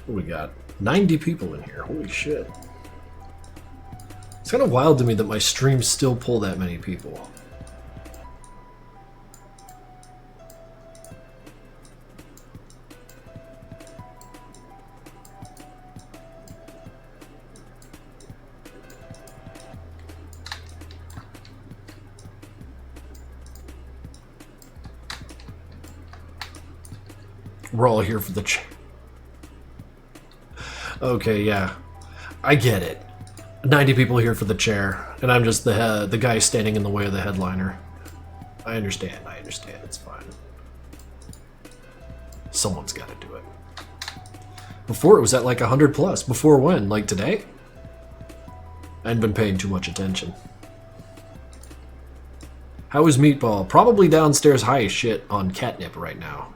What we got? 90 people in here. Holy shit. It's kind of wild to me that my streams still pull that many people. We're all here for the Okay, yeah. I get it. 90 people here for the chair, and I'm just the guy standing in the way of the headliner. I understand, it's fine. Someone's got to do it. Before it was at like 100 plus. Before when? Like today? I hadn't been paying too much attention. How is Meatball? Probably downstairs high as shit on catnip right now.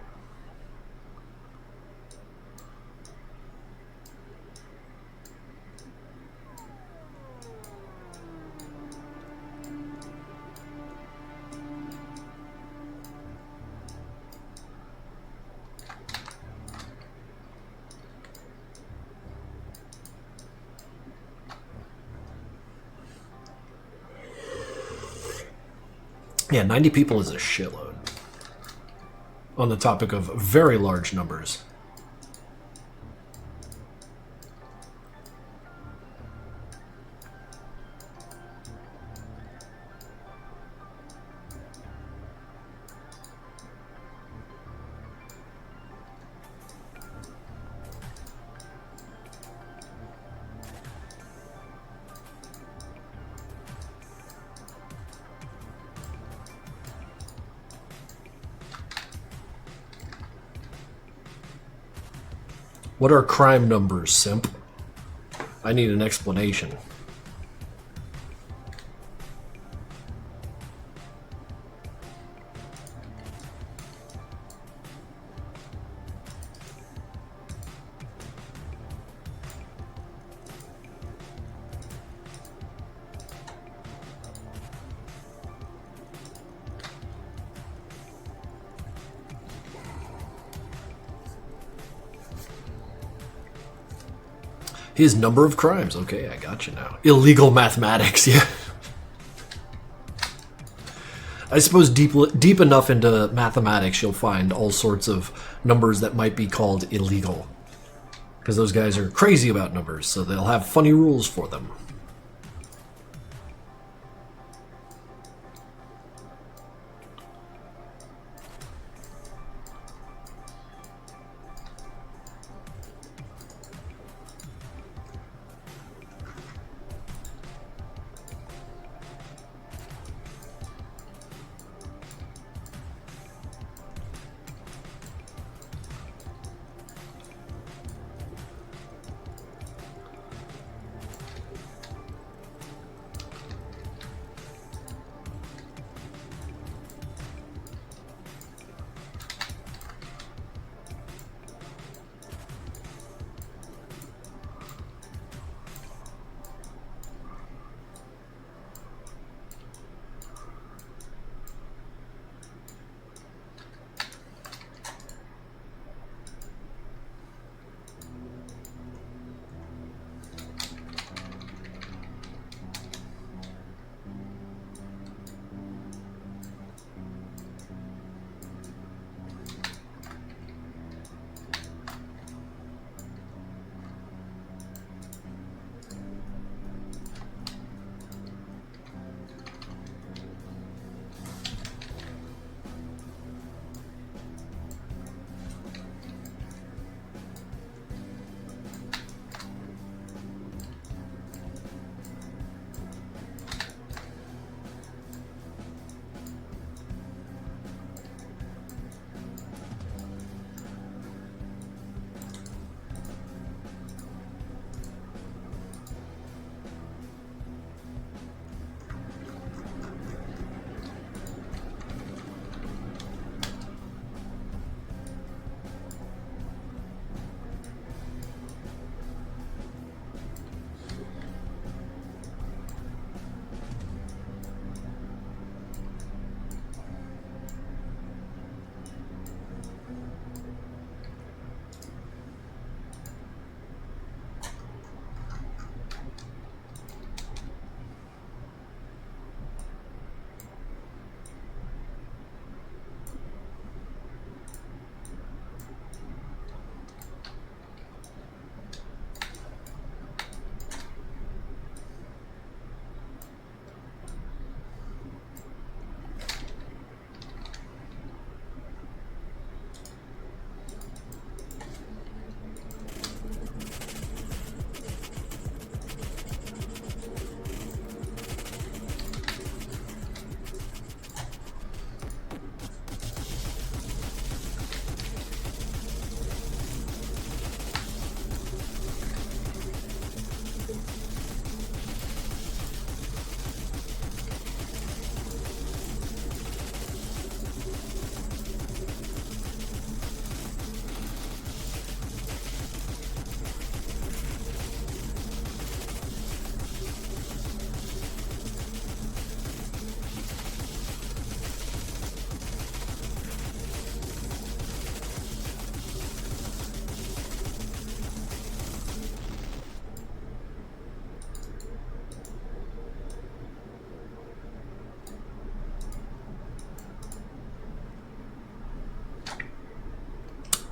Yeah, 90 people is a shitload. On the topic of very large numbers. What are crime numbers, simp? I need an explanation. His number of crimes. Okay, I got you now. Illegal mathematics, yeah. I suppose deep enough into mathematics, you'll find all sorts of numbers that might be called illegal. Because those guys are crazy about numbers, so they'll have funny rules for them.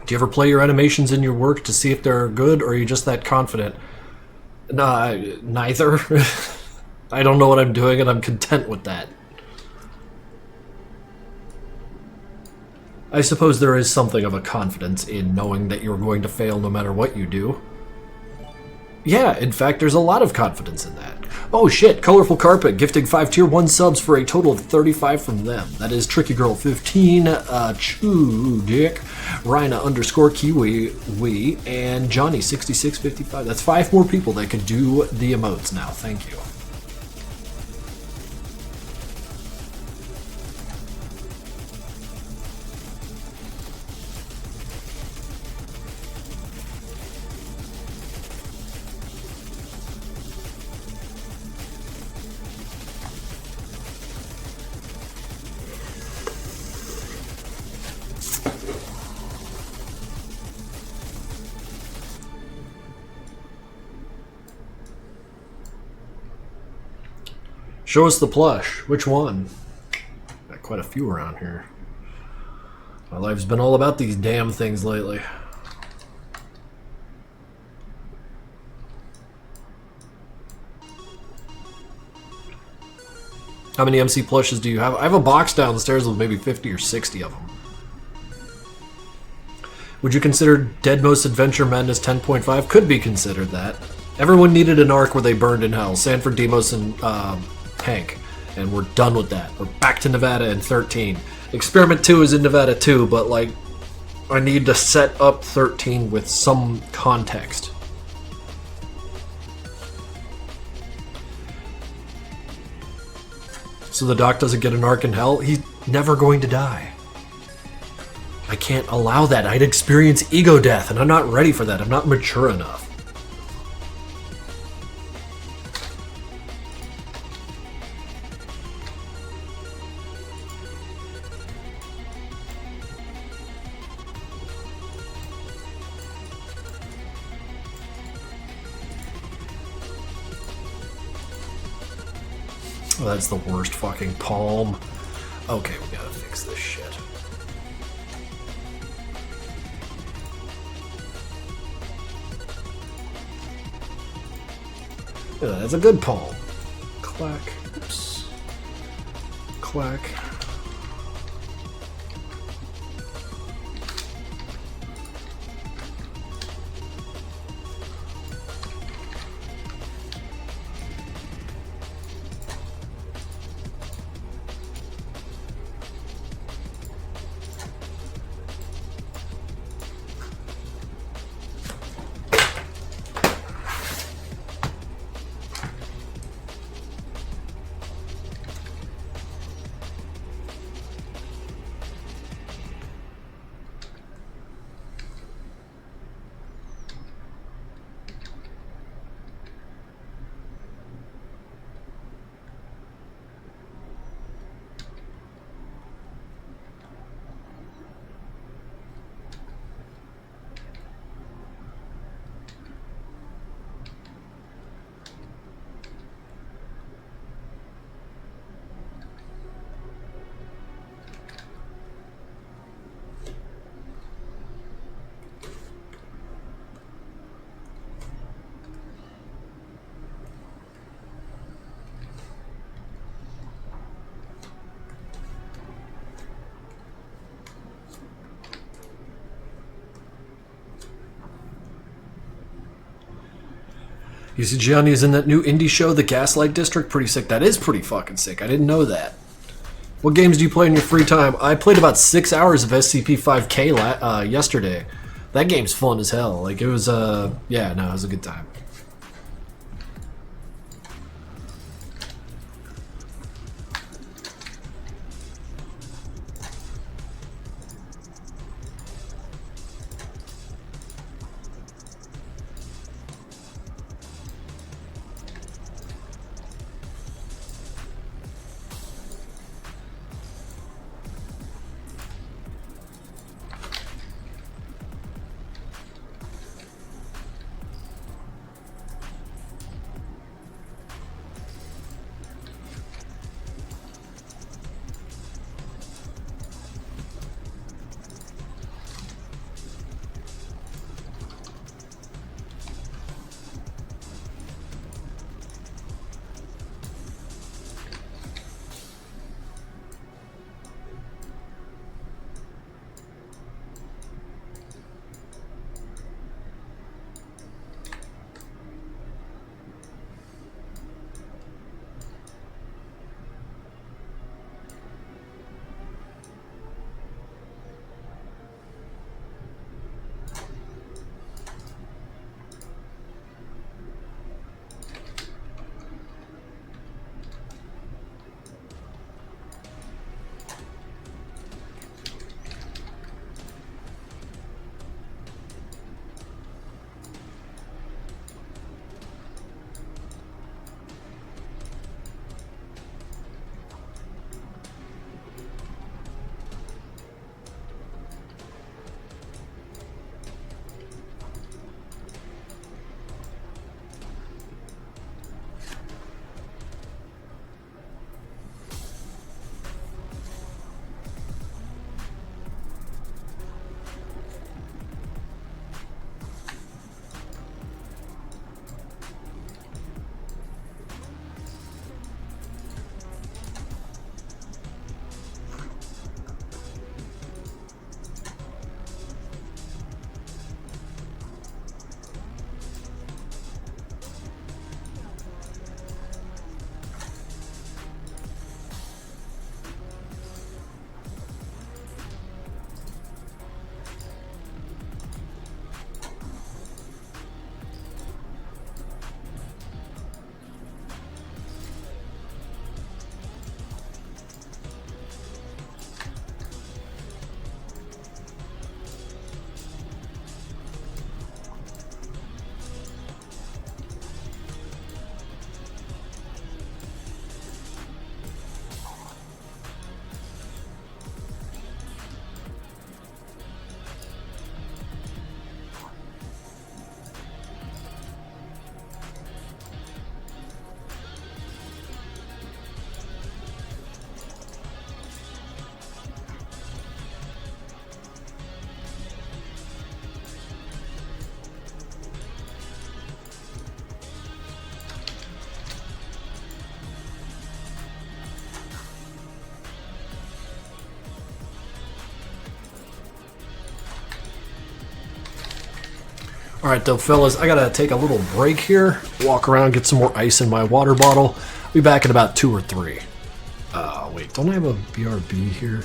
Do you ever play your animations in your work to see if they're good, or are you just that confident? Nah, neither. I don't know what I'm doing, and I'm content with that. I suppose there is something of a confidence in knowing that you're going to fail no matter what you do. Yeah, in fact, there's a lot of confidence in that. Oh shit, Colorful Carpet gifting 5 tier 1 subs for a total of 35 from them. That is Tricky Girl 15, Chudick, Rhina _ Kiwi, and Johnny 6655. That's 5 more people that could do the emotes now. Thank you. Show us the plush. Which one? Got quite a few around here. My life's been all about these damn things lately. How many MC plushes do you have? I have a box downstairs with maybe 50 or 60 of them. Would you consider Deadmos Adventure Madness 10.5? Could be considered that. Everyone needed an arc where they burned in hell. Sanford, Demos, and Hank. And we're done with that. We're back to Nevada in 13. Experiment 2 is in Nevada too, but like, I need to set up 13 with some context. So the doc doesn't get an arc in hell? He's never going to die. I can't allow that. I'd experience ego death, and I'm not ready for that. I'm not mature enough. Oh, that's the worst fucking palm. Okay, we gotta fix this shit. Yeah, that's a good palm. Clack. Oops. Clack. You see Gianni is in that new indie show, The Gaslight District. Pretty sick. That is pretty fucking sick. I didn't know that. What games do you play in your free time? I played about 6 hours of SCP-5K yesterday. That game's fun as hell. Like, it was, yeah, no, it was a good time. Alright though, fellas, I gotta take a little break here, walk around, get some more ice in my water bottle. I'll be back in about 2 or 3. Wait, don't I have a BRB here?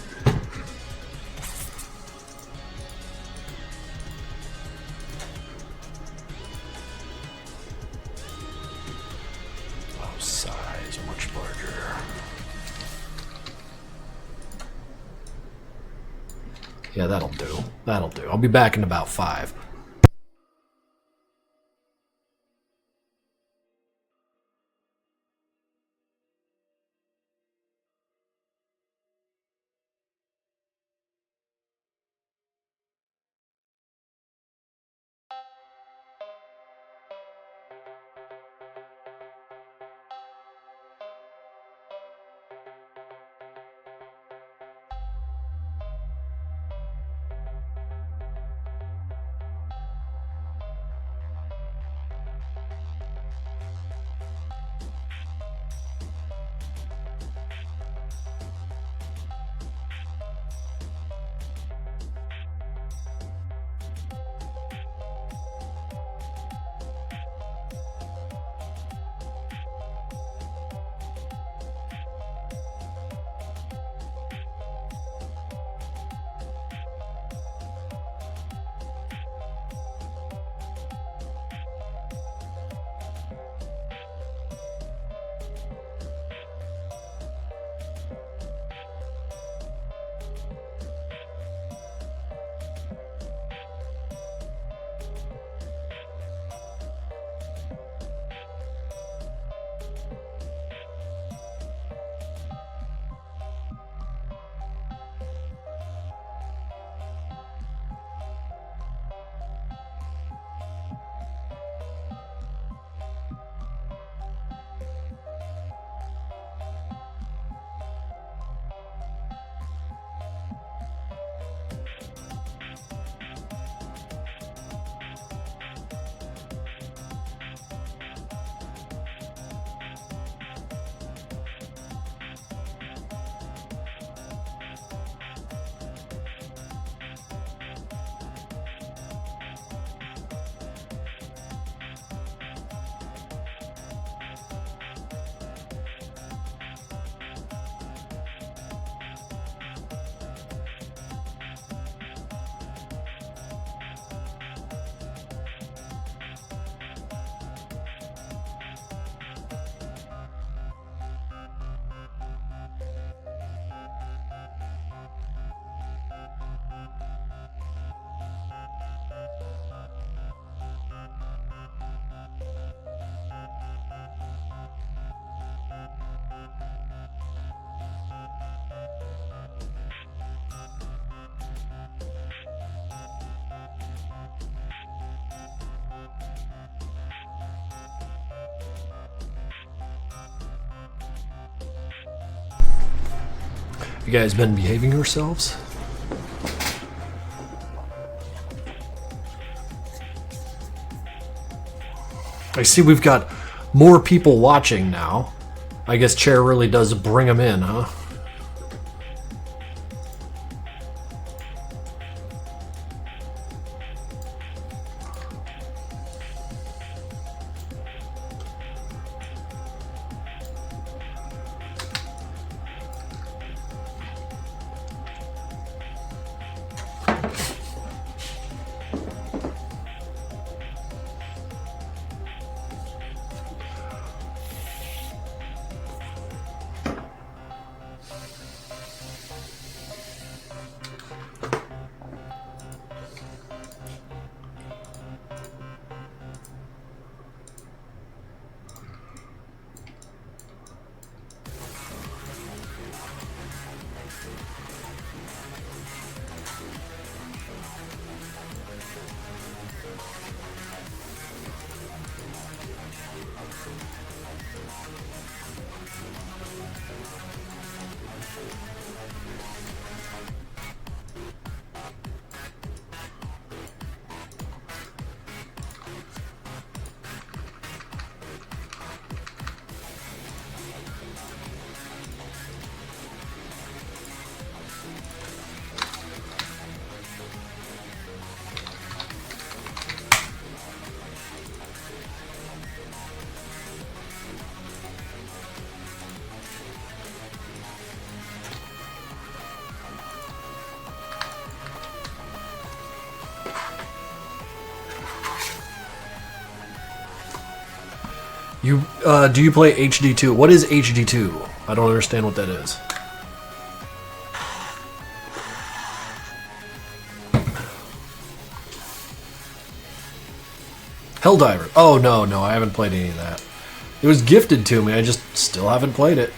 Oh, size, much larger. Yeah, that'll do. That'll do. I'll be back in about 5. You guys been behaving yourselves? I see we've got more people watching now. I guess Chair really does bring them in, huh? You do you play HD2? What is HD2? I don't understand what that is. Helldiver. Oh no, I haven't played any of that. It was gifted to me. I just still haven't played it.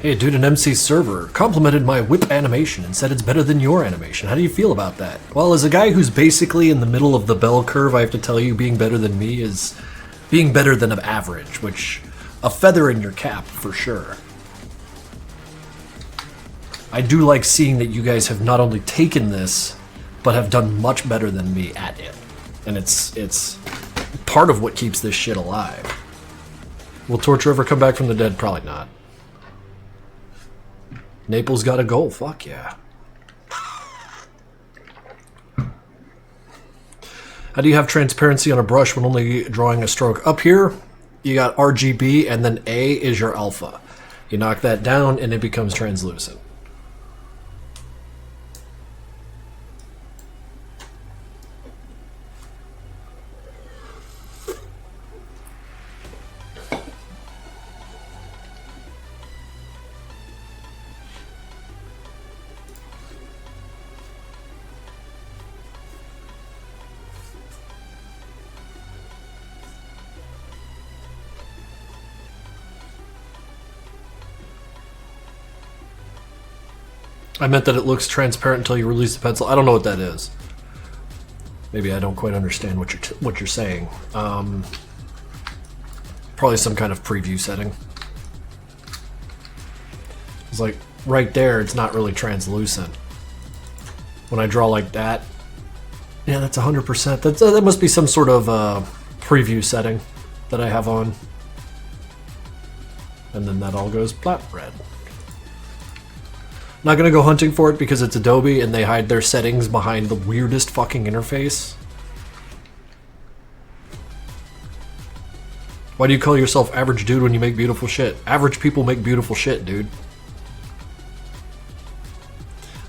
Hey, dude, an MC server complimented my whip animation and said it's better than your animation. How do you feel about that? Well, as a guy who's basically in the middle of the bell curve, I have to tell you, being better than me is being better than of average, which, a feather in your cap, for sure. I do like seeing that you guys have not only taken this, but have done much better than me at it. And it's part of what keeps this shit alive. Will Torture ever come back from the dead? Probably not. Naples got a goal. Fuck yeah. How do you have transparency on a brush when only drawing a stroke? Up here, you got RGB, and then A is your alpha. You knock that down, and it becomes translucent. I meant that it looks transparent until you release the pencil. I don't know what that is. Maybe I don't quite understand what you're saying. Probably some kind of preview setting. It's like right there, it's not really translucent. When I draw like that, yeah, that's 100%. That must be some sort of preview setting that I have on. And then that all goes flat red. Not gonna go hunting for it because it's Adobe and they hide their settings behind the weirdest fucking interface. Why do you call yourself average dude when you make beautiful shit? Average people make beautiful shit, dude.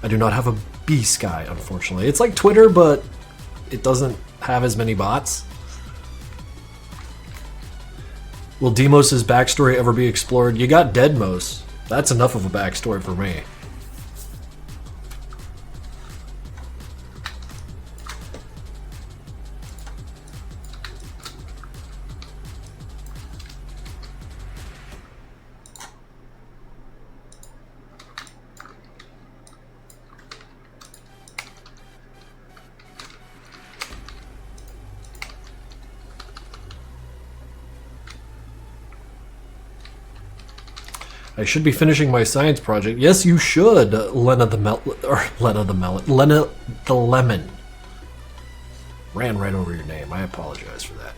I do not have a B-Sky, unfortunately. It's like Twitter, but it doesn't have as many bots. Will Demos' backstory ever be explored? You got Deadmos. That's enough of a backstory for me. I should be finishing my science project. Yes, you should, Lena the Lemon. Ran right over your name. I apologize for that.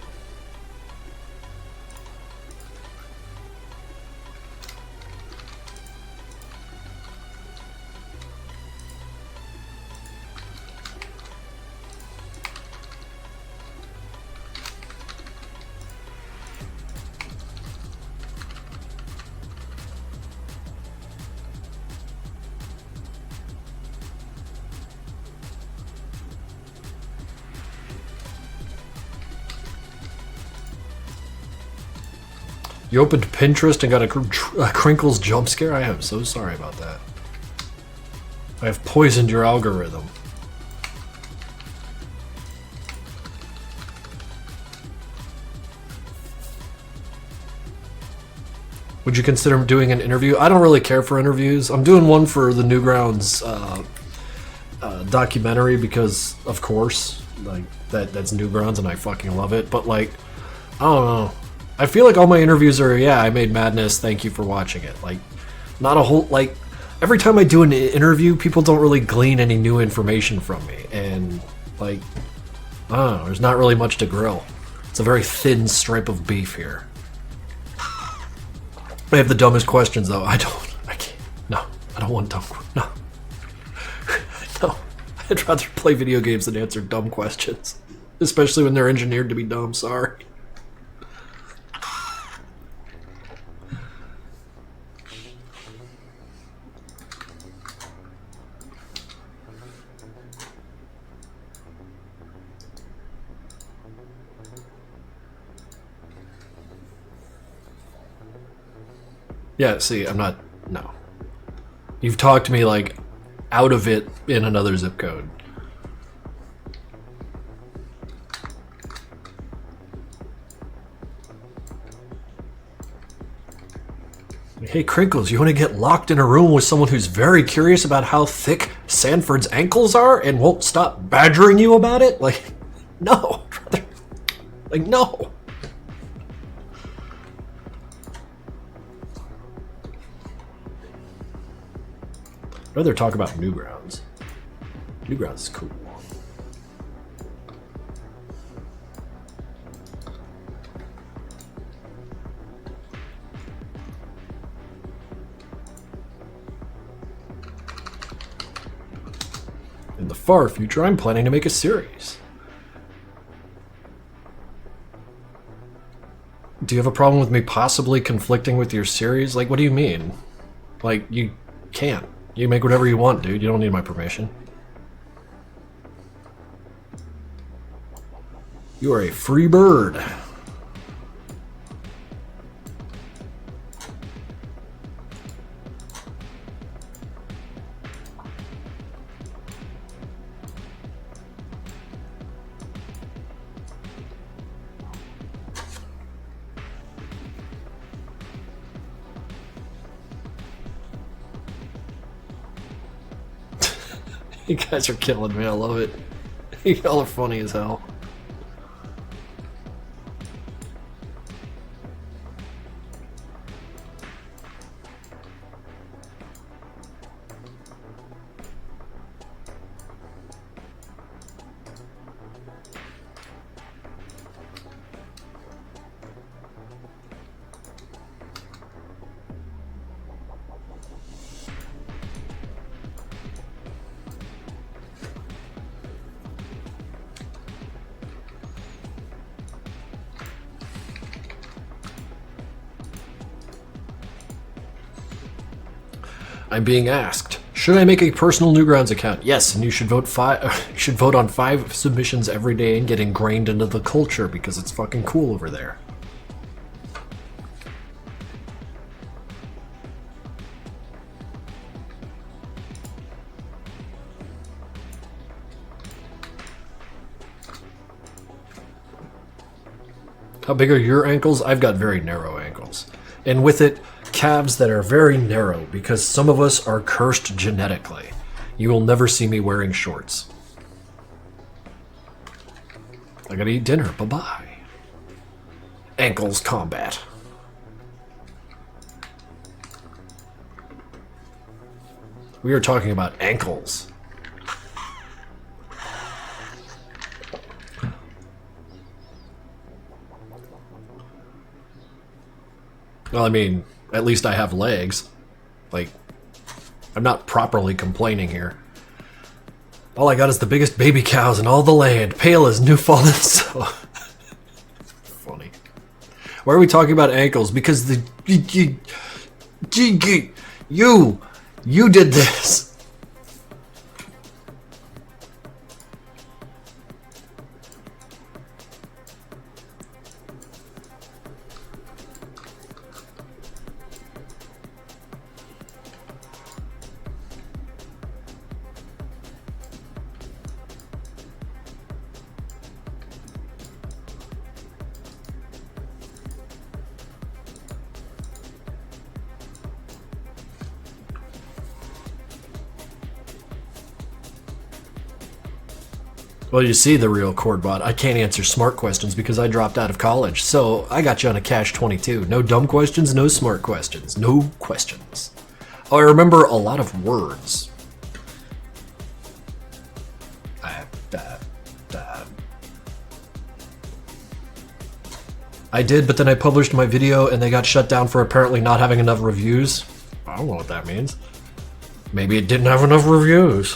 You opened Pinterest and got a Crinkles jump scare? I am so sorry about that. I have poisoned your algorithm. Would you consider doing an interview? I don't really care for interviews. I'm doing one for the Newgrounds documentary because, of course, like that's Newgrounds and I fucking love it. But like, I don't know. I feel like all my interviews are, yeah, I made madness, thank you for watching it. Like, not a whole, like, every time I do an interview, people don't really glean any new information from me. And, like, I don't know, there's not really much to grill. It's a very thin stripe of beef here. I have the dumbest questions, though. I can't, no, I don't want dumb, no. No, I'd rather play video games than answer dumb questions. Especially when they're engineered to be dumb, sorry. Yeah, see, I'm not, no. You've talked me, like, out of it in another zip code. Hey, Crinkles, you want to get locked in a room with someone who's very curious about how thick Sanford's ankles are and won't stop badgering you about it? Like, no. Like, no. I'd rather talk about Newgrounds. Newgrounds is cool. In the far future, I'm planning to make a series. Do you have a problem with me possibly conflicting with your series? Like, what do you mean? Like, you can't. You make whatever you want, dude. You don't need my permission. You are a free bird. You guys are killing me. I love it. Y'all are funny as hell. I'm being asked, should I make a personal Newgrounds account? Yes, and you should vote on 5 submissions every day and get ingrained into the culture because it's fucking cool over there. How big are your ankles? I've got very narrow ankles. And with it, calves that are very narrow because some of us are cursed genetically. You will never see me wearing shorts. I gotta eat dinner. Bye-bye. Ankles combat. We are talking about ankles. Well, I mean, at least I have legs. Like, I'm not properly complaining here. All I got is the biggest baby cows in all the land, pale as new fallen snow. Funny. Why are we talking about ankles? Because you did this. Well, you see the real Chordbot. I can't answer smart questions because I dropped out of college. So I got you on a catch-22. No dumb questions, no smart questions. No questions. Oh, I remember a lot of words. I did, but then I published my video and they got shut down for apparently not having enough reviews. I don't know what that means. Maybe it didn't have enough reviews.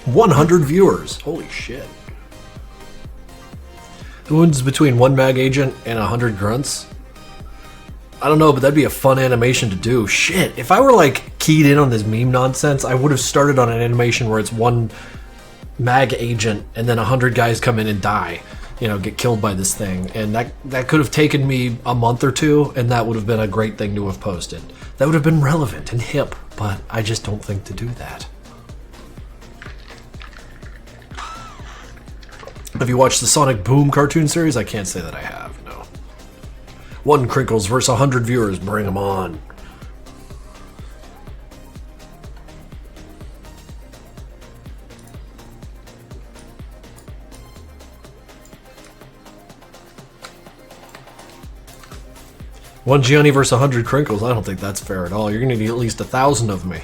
.100 viewers. Holy shit. Who wins between 1 mag agent and 100 grunts? I don't know, but that'd be a fun animation to do. Shit, if I were like keyed in on this meme nonsense, I would have started on an animation where it's 1 mag agent and then 100 guys come in and die, you know, get killed by this thing. And that could have taken me a month or two, and that would have been a great thing to have posted. That would have been relevant and hip, but I just don't think to do that. Have you watched the Sonic Boom cartoon series? I can't say that I have, no. 1 Crinkles versus 100 viewers, bring them on. One Gianni versus 100 Crinkles. I don't think that's fair at all. You're gonna need at least 1,000 of me.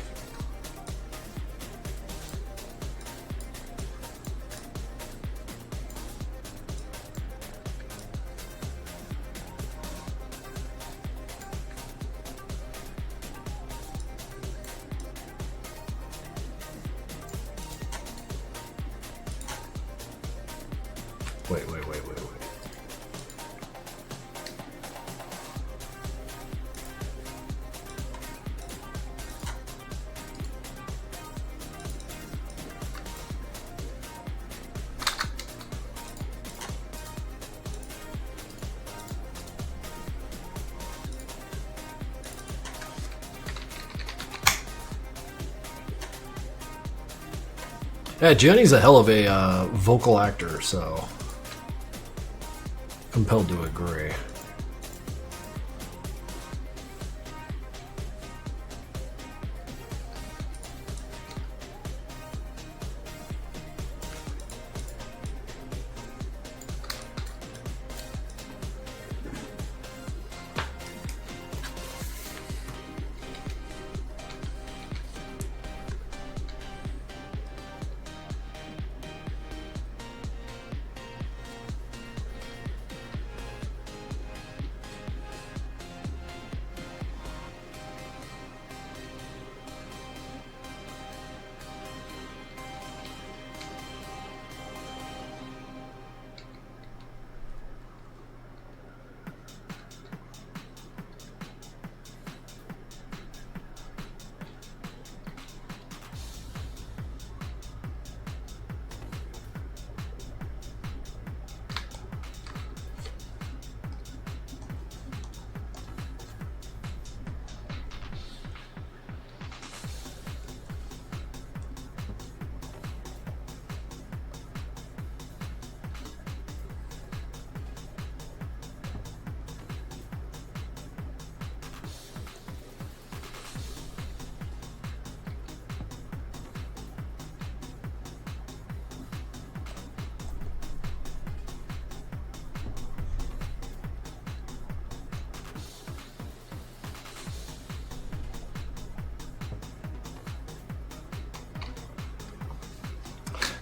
Wait. Yeah, Gianni's a hell of a vocal actor, so compelled to agree.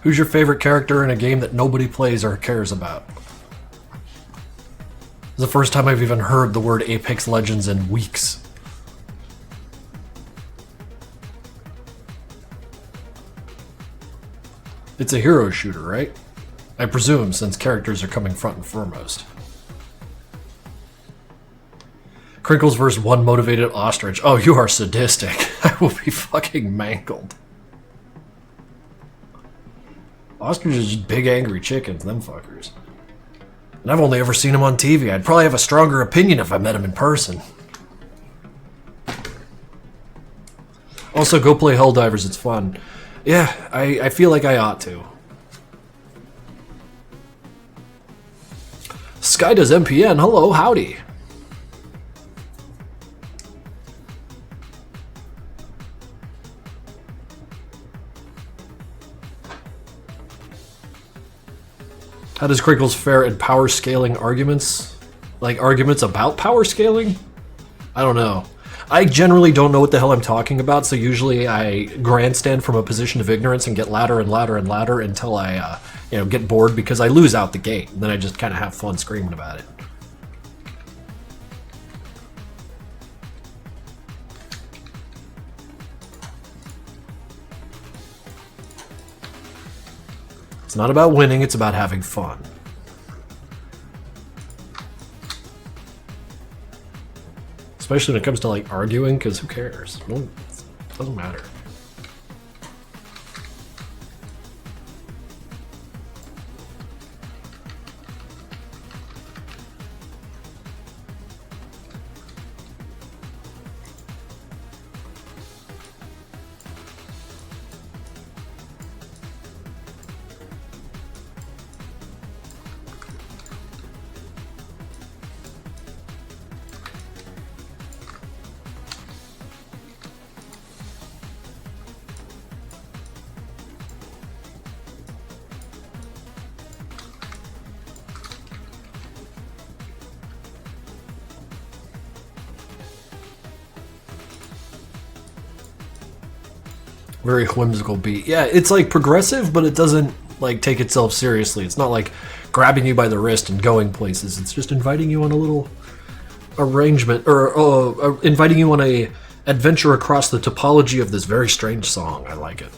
Who's your favorite character in a game that nobody plays or cares about? It's the first time I've even heard the word Apex Legends in weeks. It's a hero shooter, right? I presume, since characters are coming front and foremost. Crinkles versus 1 motivated ostrich. Oh, you are sadistic. I will be fucking mangled. Ostriches are just big angry chickens, them fuckers. And I've only ever seen them on TV. I'd probably have a stronger opinion if I met them in person. Also, go play Helldivers, it's fun. Yeah, I feel like I ought to. Sky does MPN, hello, howdy. How does Crinkles fare in power scaling arguments? Like arguments about power scaling? I don't know. I generally don't know what the hell I'm talking about, so usually I grandstand from a position of ignorance and get louder and louder and louder until I, get bored because I lose out the gate. And then I just kind of have fun screaming about it. It's not about winning, it's about having fun. Especially when it comes to like arguing, because who cares? No, it doesn't matter. Very whimsical beat. Yeah, it's like progressive, but it doesn't like take itself seriously. It's not like grabbing you by the wrist and going places. It's just inviting you on a little arrangement, or inviting you on a adventure across the topology of this very strange song. I like it.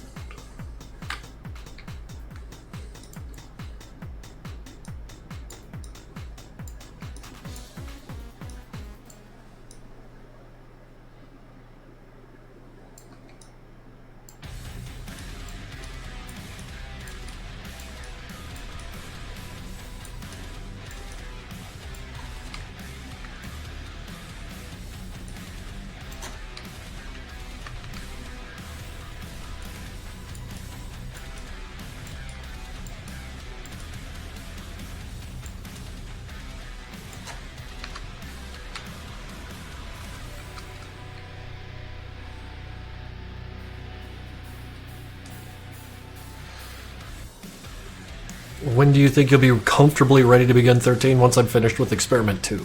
When do you think you'll be comfortably ready to begin 13 once I'm finished with Experiment 2?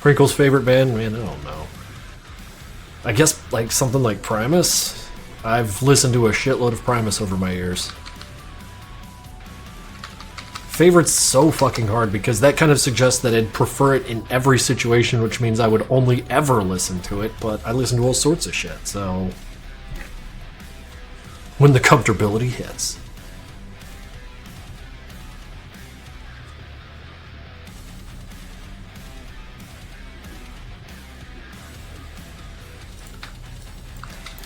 Krinkles' favorite band? Man, I don't know. I guess like something like Primus? I've listened to a shitload of Primus over my years. Favorite's so fucking hard because that kind of suggests that I'd prefer it in every situation, which means I would only ever listen to it, but I listen to all sorts of shit, so... when the comfortability hits.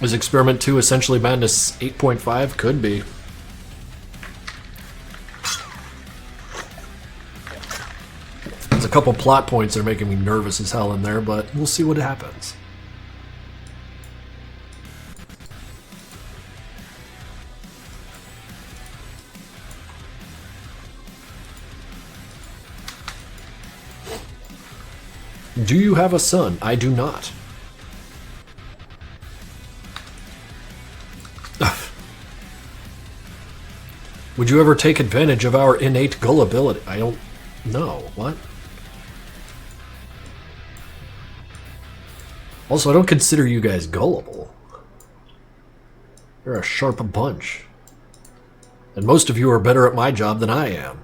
Is Experiment 2 essentially Madness 8.5? Could be. There's a couple plot points that are making me nervous as hell in there, but we'll see what happens. Do you have a son? I do not. Would you ever take advantage of our innate gullibility? I don't know. What? Also, I don't consider you guys gullible. You're a sharp bunch. And most of you are better at my job than I am.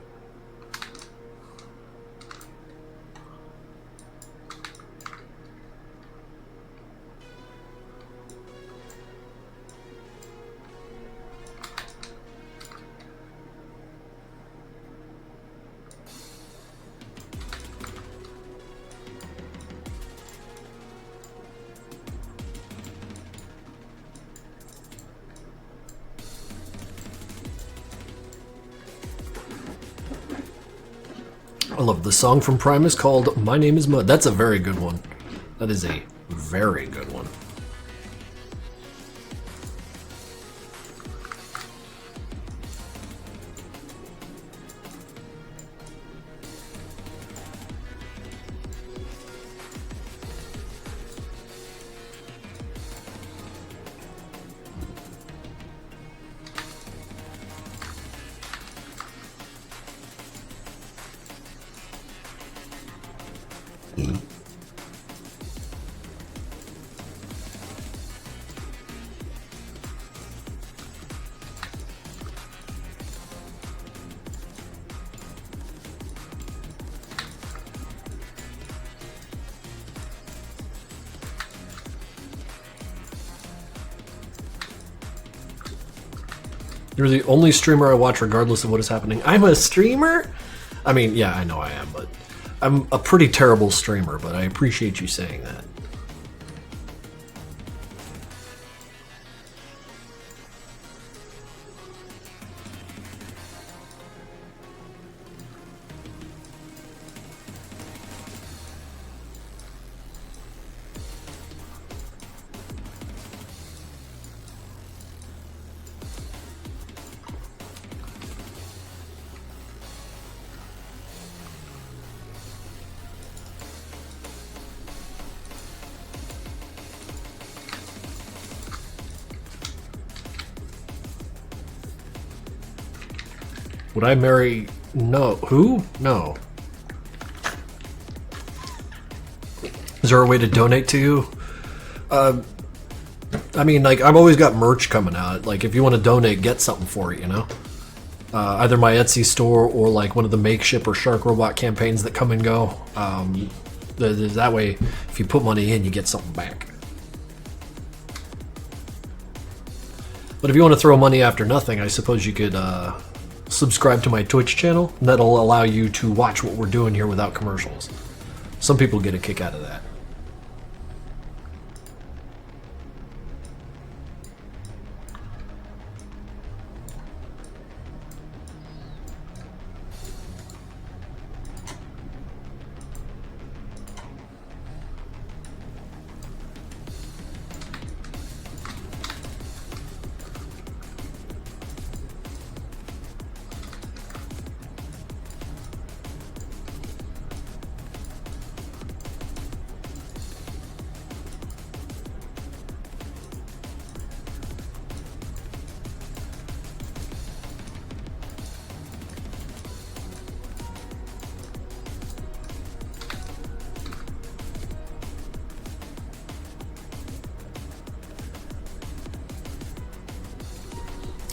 I love the song from Primus called My Name is Mud. That's a very good one. That is a very good one. You're the only streamer I watch regardless of what is happening. I'm a streamer? I mean, yeah, I know I am, but I'm a pretty terrible streamer, but I appreciate you saying that. Would I marry... No. Who? No. Is there a way to donate to you? I mean, like, I've always got merch coming out. Like, if you want to donate, get something for it, you know? Either my Etsy store or, like, one of the Make Ship or Shark Robot campaigns that come and go. That way, if you put money in, you get something back. But if you want to throw money after nothing, I suppose you could, subscribe to my Twitch channel, and that'll allow you to watch what we're doing here without commercials. Some people get a kick out of that.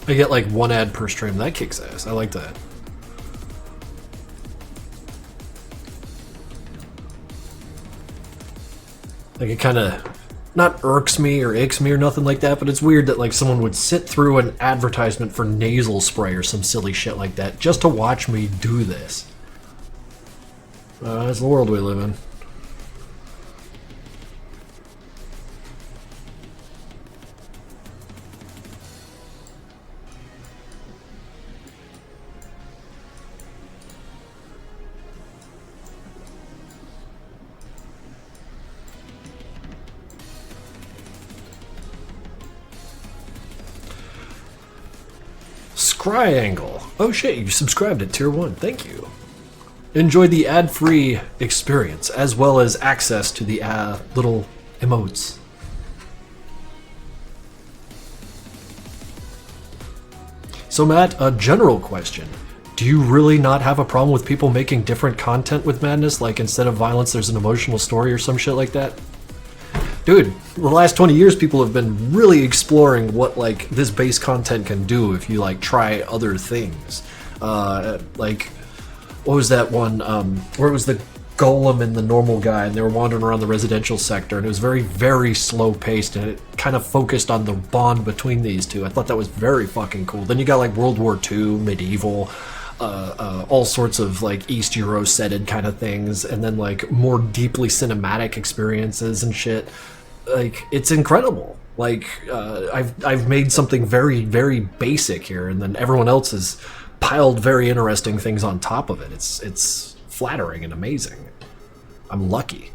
I get like one ad per stream. That kicks ass. I like that. Like, it kind of not irks me or icks me or nothing like that, but it's weird that like someone would sit through an advertisement for nasal spray or some silly shit like that just to watch me do this. That's the world we live in. Scryangle. Oh shit, you subscribed at tier 1. Thank you. Enjoy the ad-free experience as well as access to the little emotes. So Matt, a general question. Do you really not have a problem with people making different content with Madness? Like, instead of violence, there's an emotional story or some shit like that? Dude, the last 20 years people have been really exploring what like this base content can do if you like try other things. Like, what was that one where it was the golem and the normal guy and they were wandering around the residential sector and it was very, very slow paced and it kind of focused on the bond between these two. I thought that was very fucking cool. Then you got like World War II, medieval, all sorts of like East Euro setted kind of things, and then like more deeply cinematic experiences and shit. Like, it's incredible. Like, I've made something very, very basic here, and then everyone else has piled very interesting things on top of it. It's flattering and amazing. I'm lucky.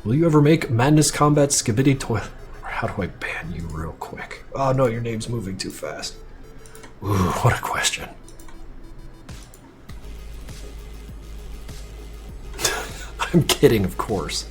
Will you ever make Madness Combat Skibidi Toy? How do I ban you real quick? Oh no, your name's moving too fast. Ooh, what a question. I'm kidding, of course.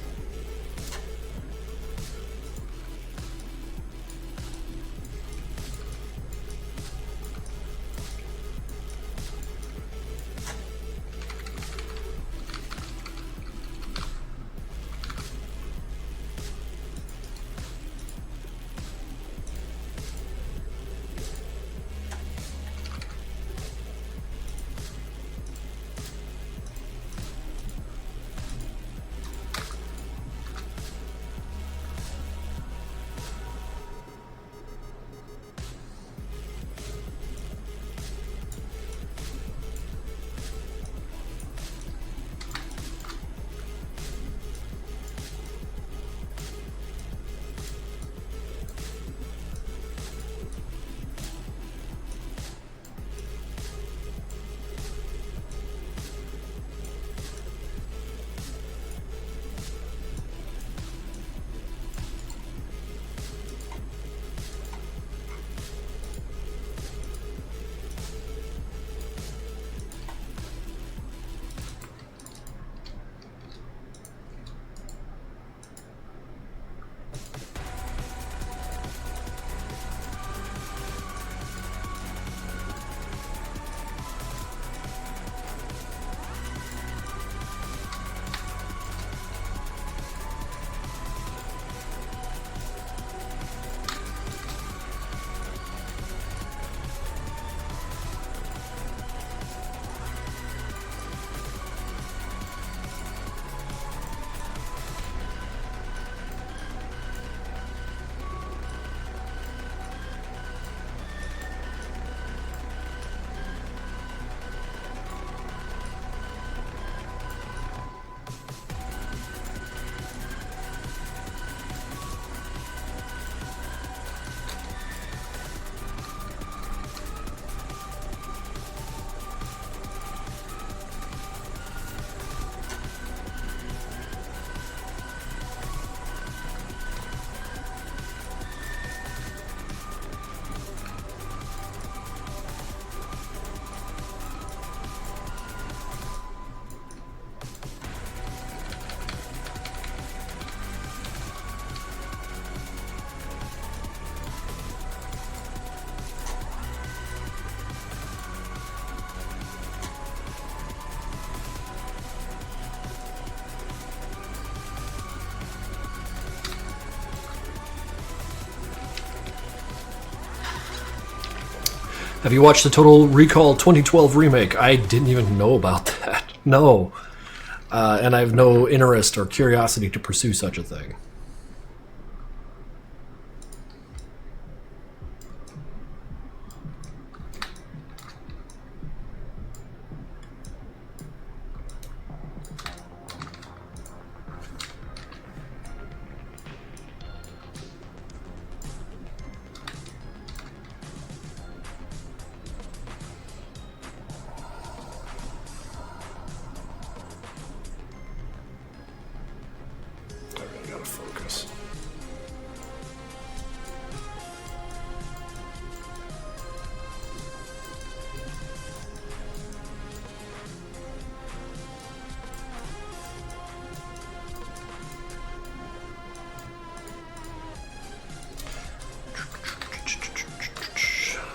Have you watched the Total Recall 2012 remake? I didn't even know about that. No. And I have no interest or curiosity to pursue such a thing.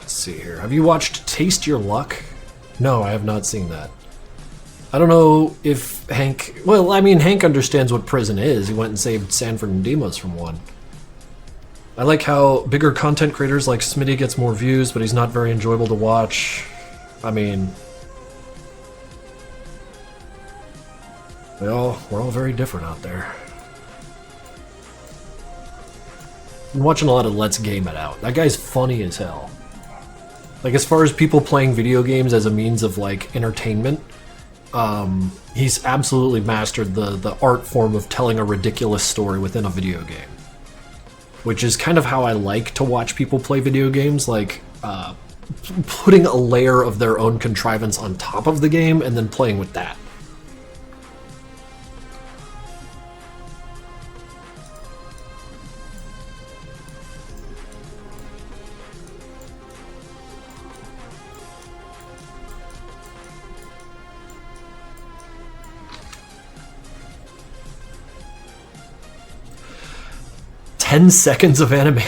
See here. Have you watched Taste Your Luck? No, I have not seen that. I don't know if Hank... Well, I mean, Hank understands what prison is. He went and saved Sanford and Demos from one. I like how bigger content creators like Smitty gets more views, but he's not very enjoyable to watch. I mean... We're all very different out there. I'm watching a lot of Let's Game It Out. That guy's funny as hell. Like, as far as people playing video games as a means of, like, entertainment, he's absolutely mastered the art form of telling a ridiculous story within a video game. Which is kind of how I like to watch people play video games, like, putting a layer of their own contrivance on top of the game and then playing with that. "10 seconds of anime."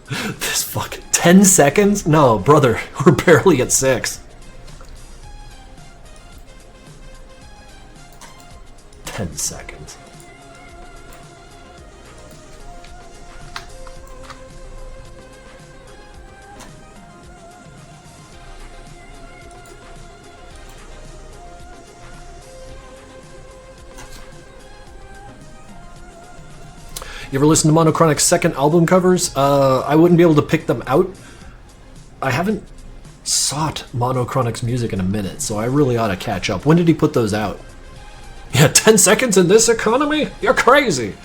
This fucking 10 seconds? No, brother, we're barely at 6. 10 seconds. You ever listen to Monochronic's second album covers? I wouldn't be able to pick them out. I haven't sought Monochronic's music in a minute, so I really ought to catch up. When did he put those out? Yeah, 10 seconds in this economy? You're crazy!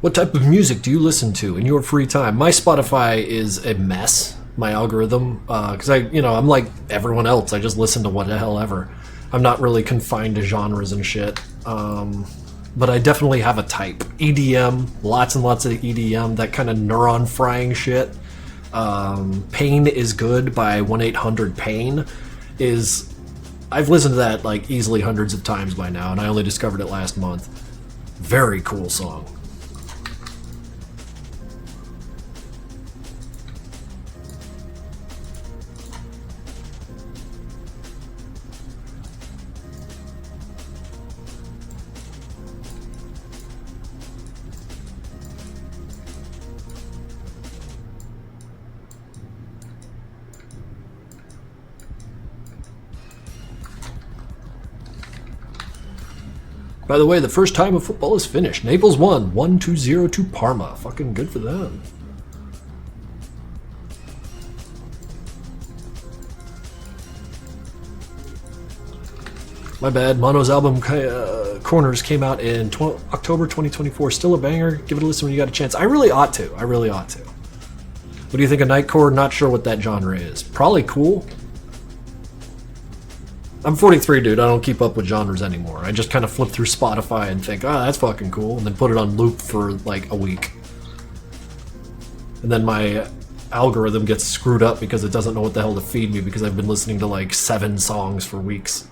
What type of music do you listen to in your free time? My Spotify is a mess, my algorithm, because I'm like everyone else. I just listen to what the hell ever. I'm not really confined to genres and shit. But I definitely have a type. EDM, lots and lots of EDM, that kind of neuron frying shit. Pain is Good by 1-800-PAIN is... I've listened to that like easily hundreds of times by now, and I only discovered it last month. Very cool song. By the way, the first time of football is finished. Naples won 1-2-0 to Parma. Fucking good for them. My bad. Mono's album Corners came out in October 2024. Still a banger. Give it a listen when you got a chance. I really ought to. I really ought to. What do you think of Nightcore? Not sure what that genre is. Probably cool. I'm 43, dude. I don't keep up with genres anymore. I just kind of flip through Spotify and think, oh, that's fucking cool, and then put it on loop for like a week. And then my algorithm gets screwed up because it doesn't know what the hell to feed me because I've been listening to like 7 songs for weeks.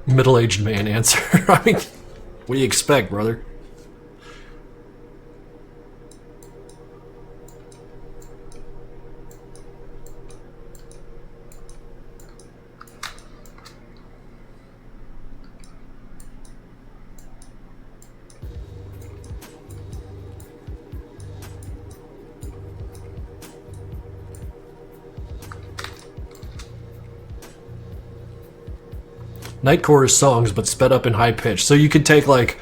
Middle-aged man answer. I mean, what do you expect, brother? Nightcore is songs, but sped up in high pitch. So you could take like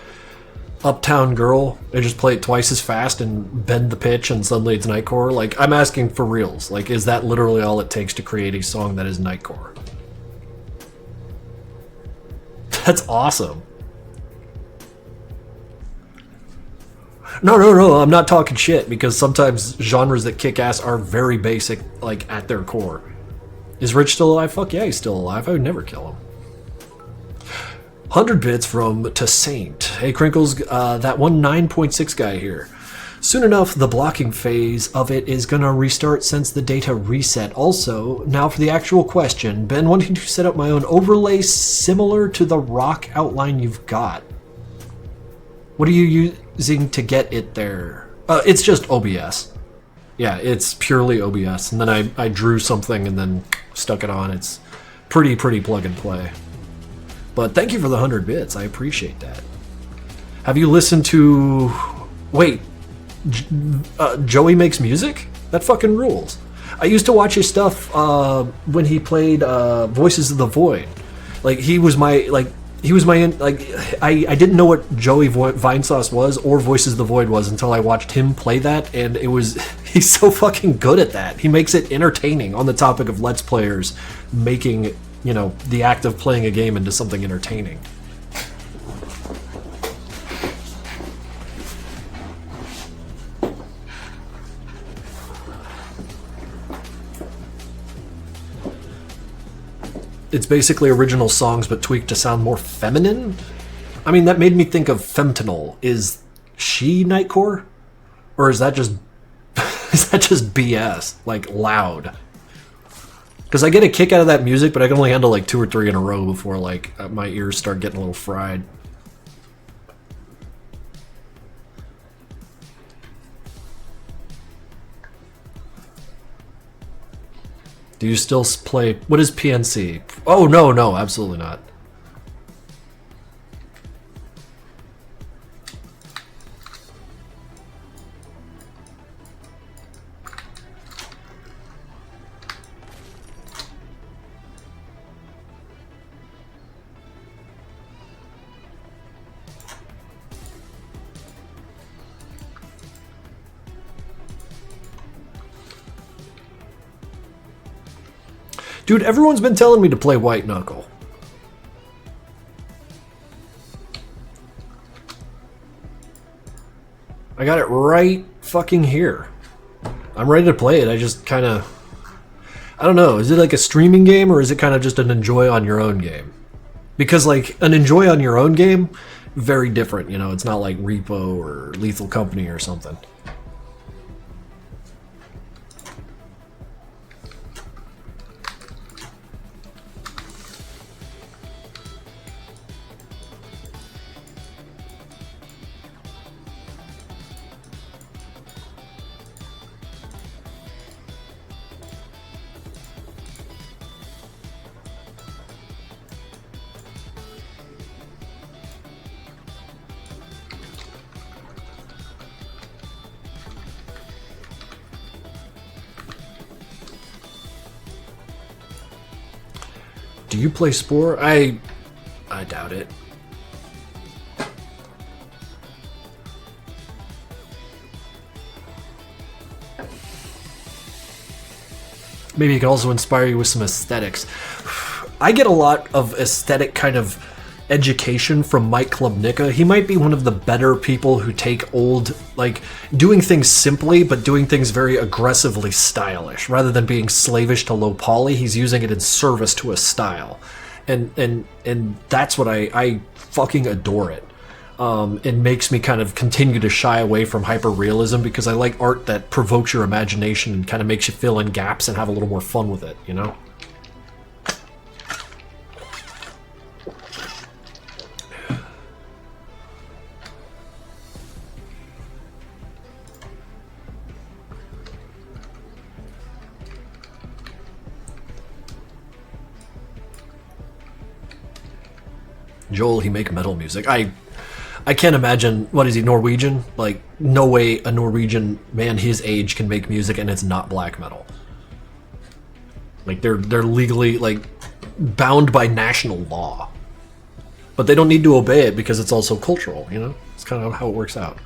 Uptown Girl and just play it twice as fast and bend the pitch, and suddenly it's Nightcore. Like, I'm asking for reals. Like, is that literally all it takes to create a song that is Nightcore? That's awesome. No, I'm not talking shit, because sometimes genres that kick ass are very basic, like, at their core. Is Rich still alive? Fuck yeah, he's still alive. I would never kill him. 100 bits from To Saint. Hey Crinkles, that one 9.6 guy here. Soon enough, the blocking phase of it is gonna restart since the data reset. Also, now for the actual question. Been wanting to set up my own overlay similar to the rock outline you've got. What are you using to get it there? It's just OBS. Yeah, it's purely OBS. And then I drew something and then stuck it on. It's pretty plug and play. But thank you for the 100 bits. I appreciate that. Have you listened to... Wait. Joey Makes Music? That fucking rules. I used to watch his stuff when he played Voices of the Void. Like, he was my... I didn't know what Joey Vinesauce was or Voices of the Void was until I watched him play that, and it was... He's so fucking good at that. He makes it entertaining on the topic of Let's Players making... you know, the act of playing a game into something entertaining. It's basically original songs but tweaked to sound more feminine? I mean, that made me think of Femtanol. Is she Nightcore? Or is that just is that just BS? Like, loud? Because I get a kick out of that music, but I can only handle like 2 or 3 in a row before like my ears start getting a little fried. Do you still play... What is PNC? Oh, no, absolutely not. Dude, everyone's been telling me to play White Knuckle. I got it right fucking here. I'm ready to play it. I just kind of... I don't know. Is it like a streaming game, or is it kind of just an enjoy on your own game? Because like an enjoy on your own game, very different. You know, it's not like Repo or Lethal Company or something. Do you play Spore? I doubt it. Maybe it can also inspire you with some aesthetics. I get a lot of aesthetic kind of education from Mike Klubnicka. He might be one of the better people who take old, like, doing things simply, but doing things very aggressively stylish. Rather than being slavish to low poly, he's using it in service to a style. And that's what I fucking adore it. It makes me kind of continue to shy away from hyper-realism because I like art that provokes your imagination and kind of makes you fill in gaps and have a little more fun with it, you know? Joel, he make metal music. I can't imagine, what is he, Norwegian? Like, no way a Norwegian man his age can make music and it's not black metal. Like, they're legally, like, bound by national law. But they don't need to obey it because it's also cultural, you know? It's kind of how it works out.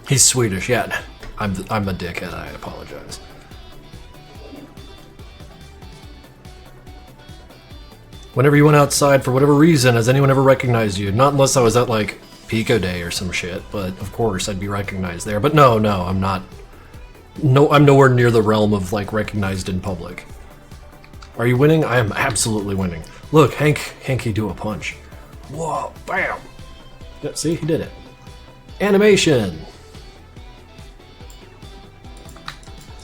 He's Swedish, yeah. I'm a dickhead, I apologize. Whenever you went outside, for whatever reason, has anyone ever recognized you? Not unless I was at, like, Pico Day or some shit, but of course I'd be recognized there. But no, I'm not. No, I'm nowhere near the realm of, like, recognized in public. Are you winning? I am absolutely winning. Look, Hanky do a punch. Whoa, bam! Yeah, see, he did it. Animation!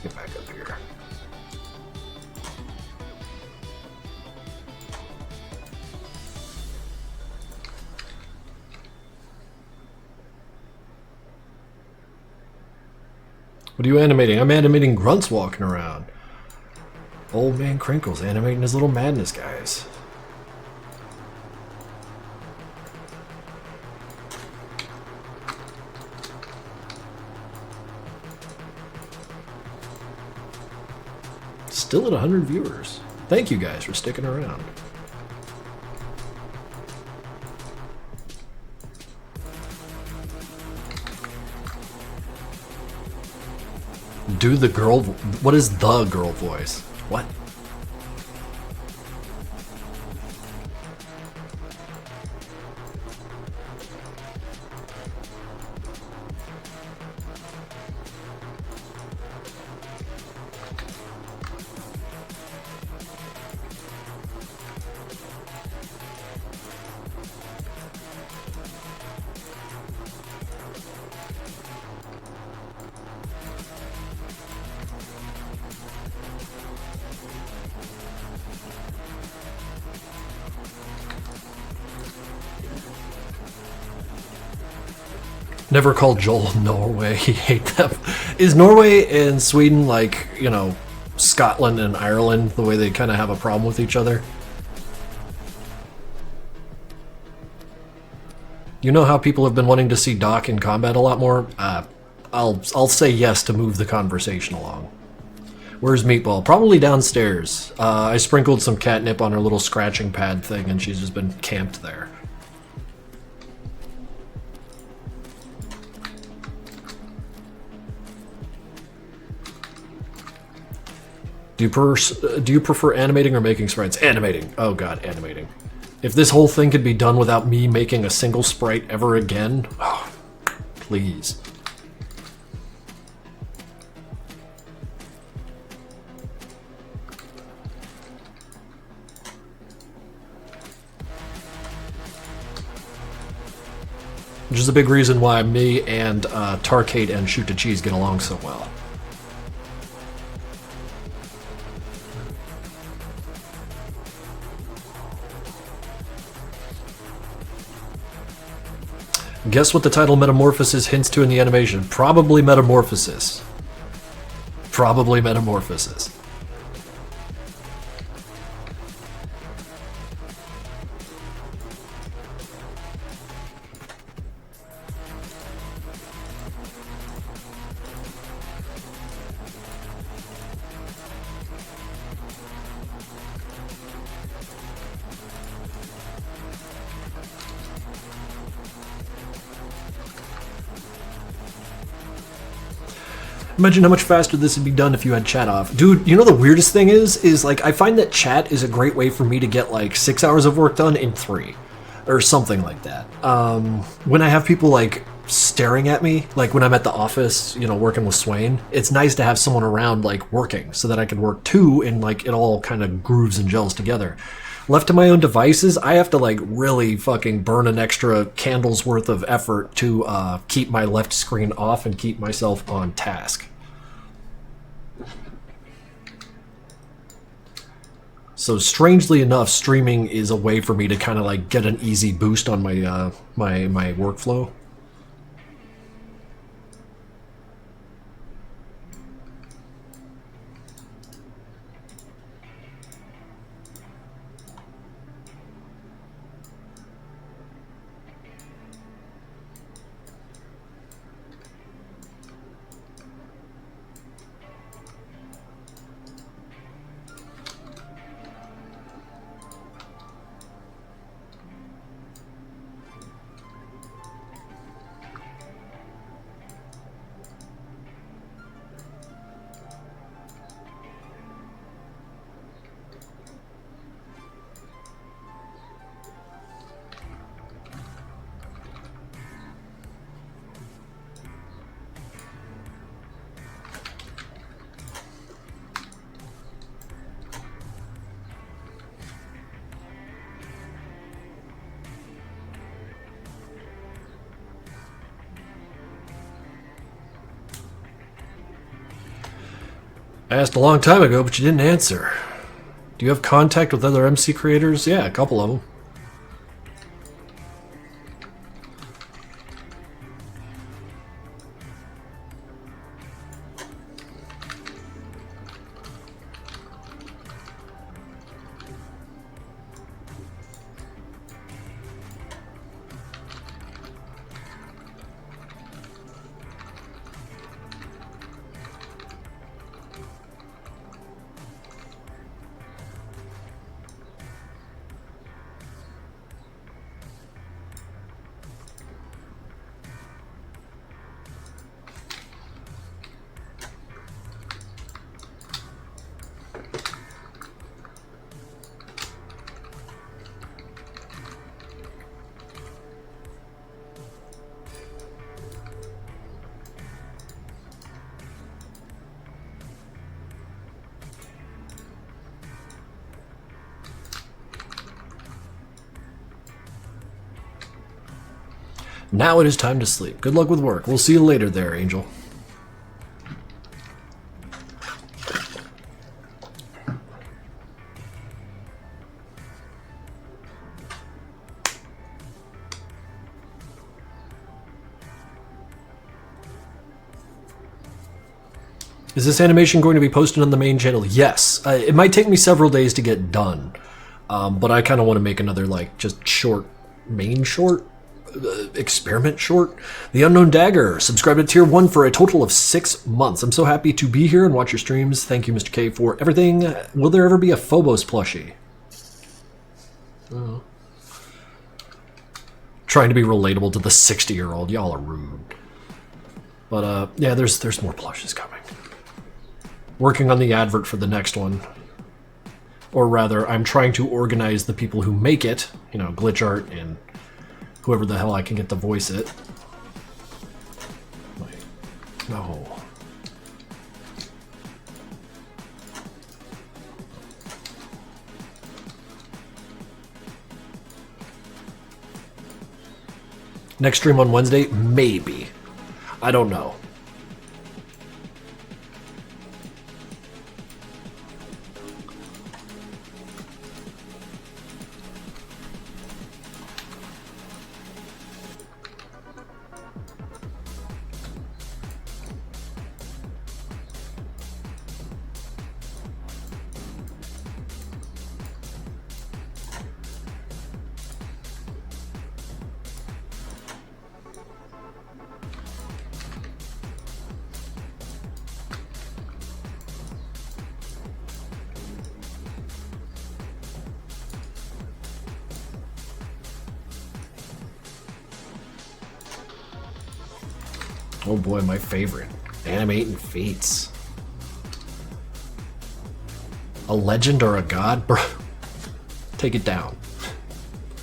Get back up here. What are you animating? I'm animating grunts walking around. Old man Crinkles animating his little madness guys. Still at 100 viewers. Thank you guys for sticking around. Do the girl... What is the girl voice? What? Never call Joel Norway. He hate them. Is Norway and Sweden like, you know, Scotland and Ireland, the way they kind of have a problem with each other? You know how people have been wanting to see Doc in combat a lot more? I'll say yes to move the conversation along. Where's Meatball? Probably downstairs. I sprinkled some catnip on her little scratching pad thing and she's just been camped there. Do you prefer animating or making sprites? Animating. Oh god, animating. If this whole thing could be done without me making a single sprite ever again, oh, please. Which is a big reason why me and Tarkate and Shoot to Cheese get along so well. Guess what the title Metamorphosis hints to in the animation? Probably Metamorphosis. Probably Metamorphosis. Imagine how much faster this would be done if you had chat off. Dude, you know the weirdest thing is like, I find that chat is a great way for me to get like 6 hours of work done in 3. Or something like that. When I have people like staring at me, like when I'm at the office, you know, working with Swain, it's nice to have someone around like working so that I can work too and like it all kind of grooves and gels together. Left to my own devices, I have to like really fucking burn an extra candle's worth of effort to keep my left screen off and keep myself on task. So strangely enough, streaming is a way for me to kind of like get an easy boost on my my workflow. I asked a long time ago, but you didn't answer. Do you have contact with other MC creators? Yeah, a couple of them. Now it is time to sleep. Good luck with work. We'll see you later there, Angel. Is this animation going to be posted on the main channel? Yes. It might take me several days to get done. But I kind of want to make another, like, just short, main short? Experiment short. The Unknown Dagger subscribed to tier 1 for a total of 6 months. I'm so happy to be here and watch your streams. Thank you, Mr. K, for everything. Will there ever be a Phobos plushie? Oh. Trying to be relatable to the 60-year-old. Y'all are rude. But yeah, there's more plushes coming. working on the advert for the next one. Or rather, I'm trying to organize the people who make it, you know, Glitch Art and whoever the hell I can get to voice it. Wait, no. Next stream on Wednesday? Maybe. I don't know. Oh boy, my favorite. Animating feats. A legend or a god? Bro, take it down.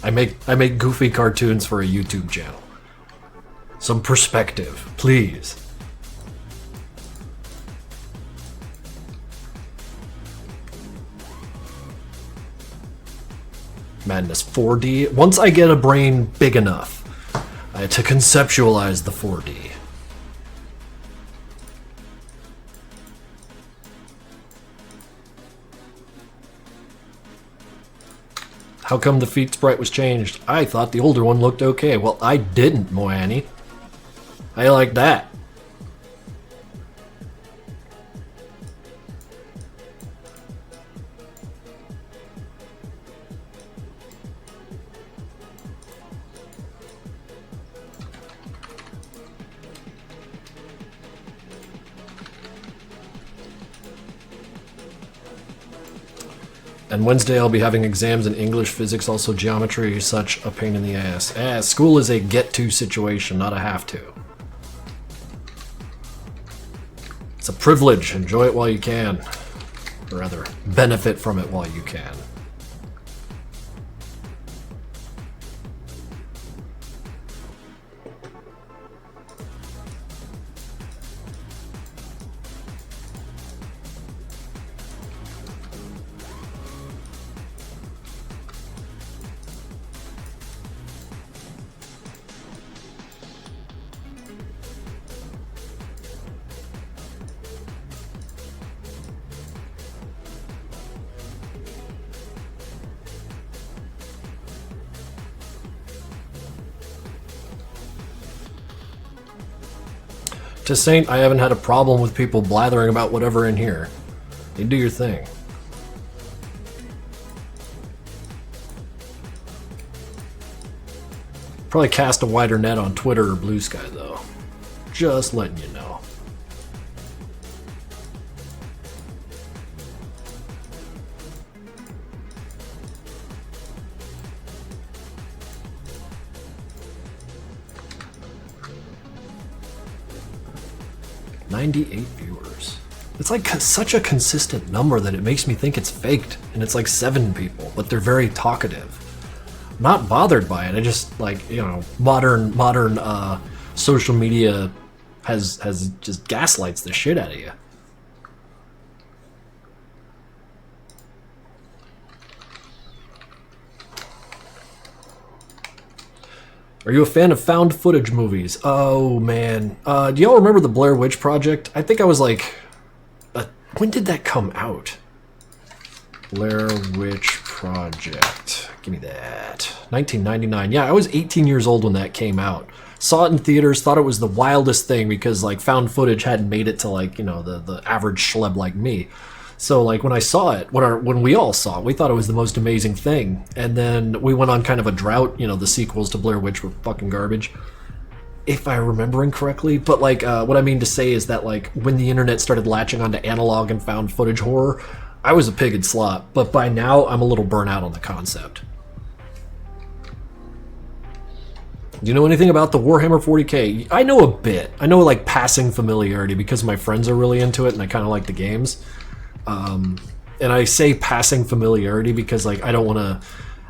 I make goofy cartoons for a YouTube channel. Some perspective, please. Madness 4D. Once I get a brain big enough to conceptualize the 4D. How come the feet sprite was changed? I thought the older one looked okay. Well, I didn't, Moani. How you like that? And Wednesday I'll be having exams in English, physics, also geometry, such a pain in the ass. School is a get-to situation, not a have-to. It's a privilege, enjoy it while you can. Or rather, benefit from it while you can. To Saint, I haven't had a problem with people blathering about whatever in here. You do your thing. Probably cast a wider net on Twitter or Blue Sky, though. Just letting you know. $98 It's like such a consistent number that it makes me think it's faked, and it's like 7 people, but they're very talkative. I'm not bothered by it. I just, like, you know, modern social media has just gaslights the shit out of you. Are you a fan of found footage movies? Oh man, do y'all remember the Blair Witch Project? I think I was like, when did that come out? Blair Witch Project, give me that. 1999, yeah, I was 18 years old when that came out. Saw it in theaters, thought it was the wildest thing because like found footage hadn't made it to like, you know, the average schleb like me. So like when I saw it, when we all saw it, we thought it was the most amazing thing. And then we went on kind of a drought, you know, the sequels to Blair Witch were fucking garbage, if I'm remembering correctly. But like what I mean to say is that like when the internet started latching onto analog and found footage horror, I was a pig in slop. But by now I'm a little burnt out on the concept. Do you know anything about the Warhammer 40k? I know a bit. I know like passing familiarity because my friends are really into it and I kind of like the games. And I say passing familiarity because like I don't want to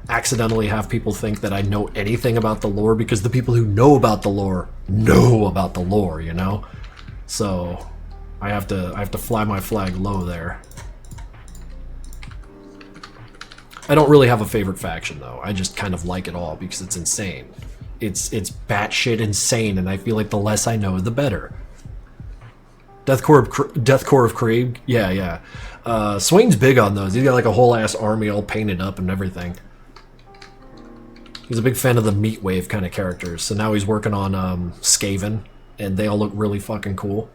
accidentally have people think that I know anything about the lore, because the people who know about the lore know about the lore, you know? So I have to fly my flag low there. I don't really have a favorite faction though. I just kind of like it all because it's insane. It's batshit insane, and I feel like the less I know, the better. Deathcore of Krieg, yeah. Swain's big on those. He's got like a whole ass army all painted up and everything. He's a big fan of the meat wave kind of characters, so now he's working on Skaven, and they all look really fucking cool.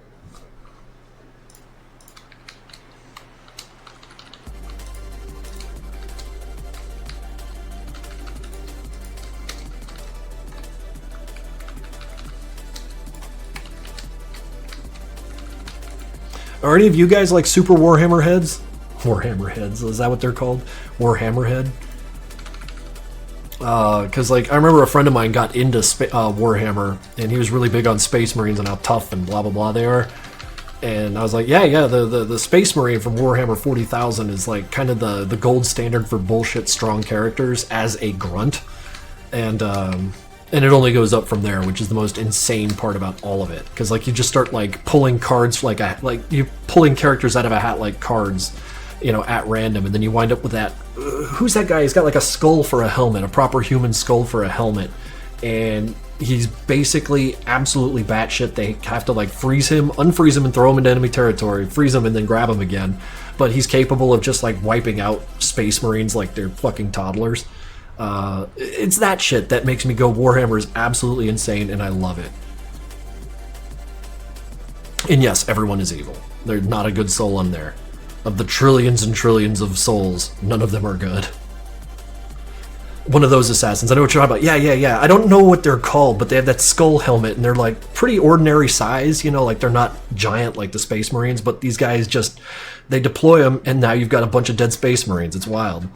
Are any of you guys like super Warhammer heads? Warhammer heads, is that what they're called? Warhammer head? Because like I remember a friend of mine got into Warhammer, and he was really big on Space Marines and how tough and blah blah blah they are. And I was like, yeah, the Space Marine from Warhammer 40,000 is like kind of the gold standard for bullshit strong characters as a grunt, and it only goes up from there, which is the most insane part about all of it. Because like you just start like pulling cards like you pulling characters out of a hat like cards, you know, at random, and then you wind up with that. Who's that guy? He's got like a skull for a helmet, a proper human skull for a helmet, and he's basically absolutely batshit. They have to like freeze him, unfreeze him, and throw him into enemy territory, freeze him, and then grab him again. But he's capable of just like wiping out Space Marines like they're fucking toddlers. It's that shit that makes me go, Warhammer is absolutely insane, and I love it. And yes, everyone is evil. There's not a good soul in there. Of the trillions and trillions of souls, none of them are good. One of those assassins, I know what you're talking about. Yeah. I don't know what they're called, but they have that skull helmet, and they're like pretty ordinary size, you know, like they're not giant like the Space Marines, but these guys just, they deploy them, and now you've got a bunch of dead Space Marines. It's wild.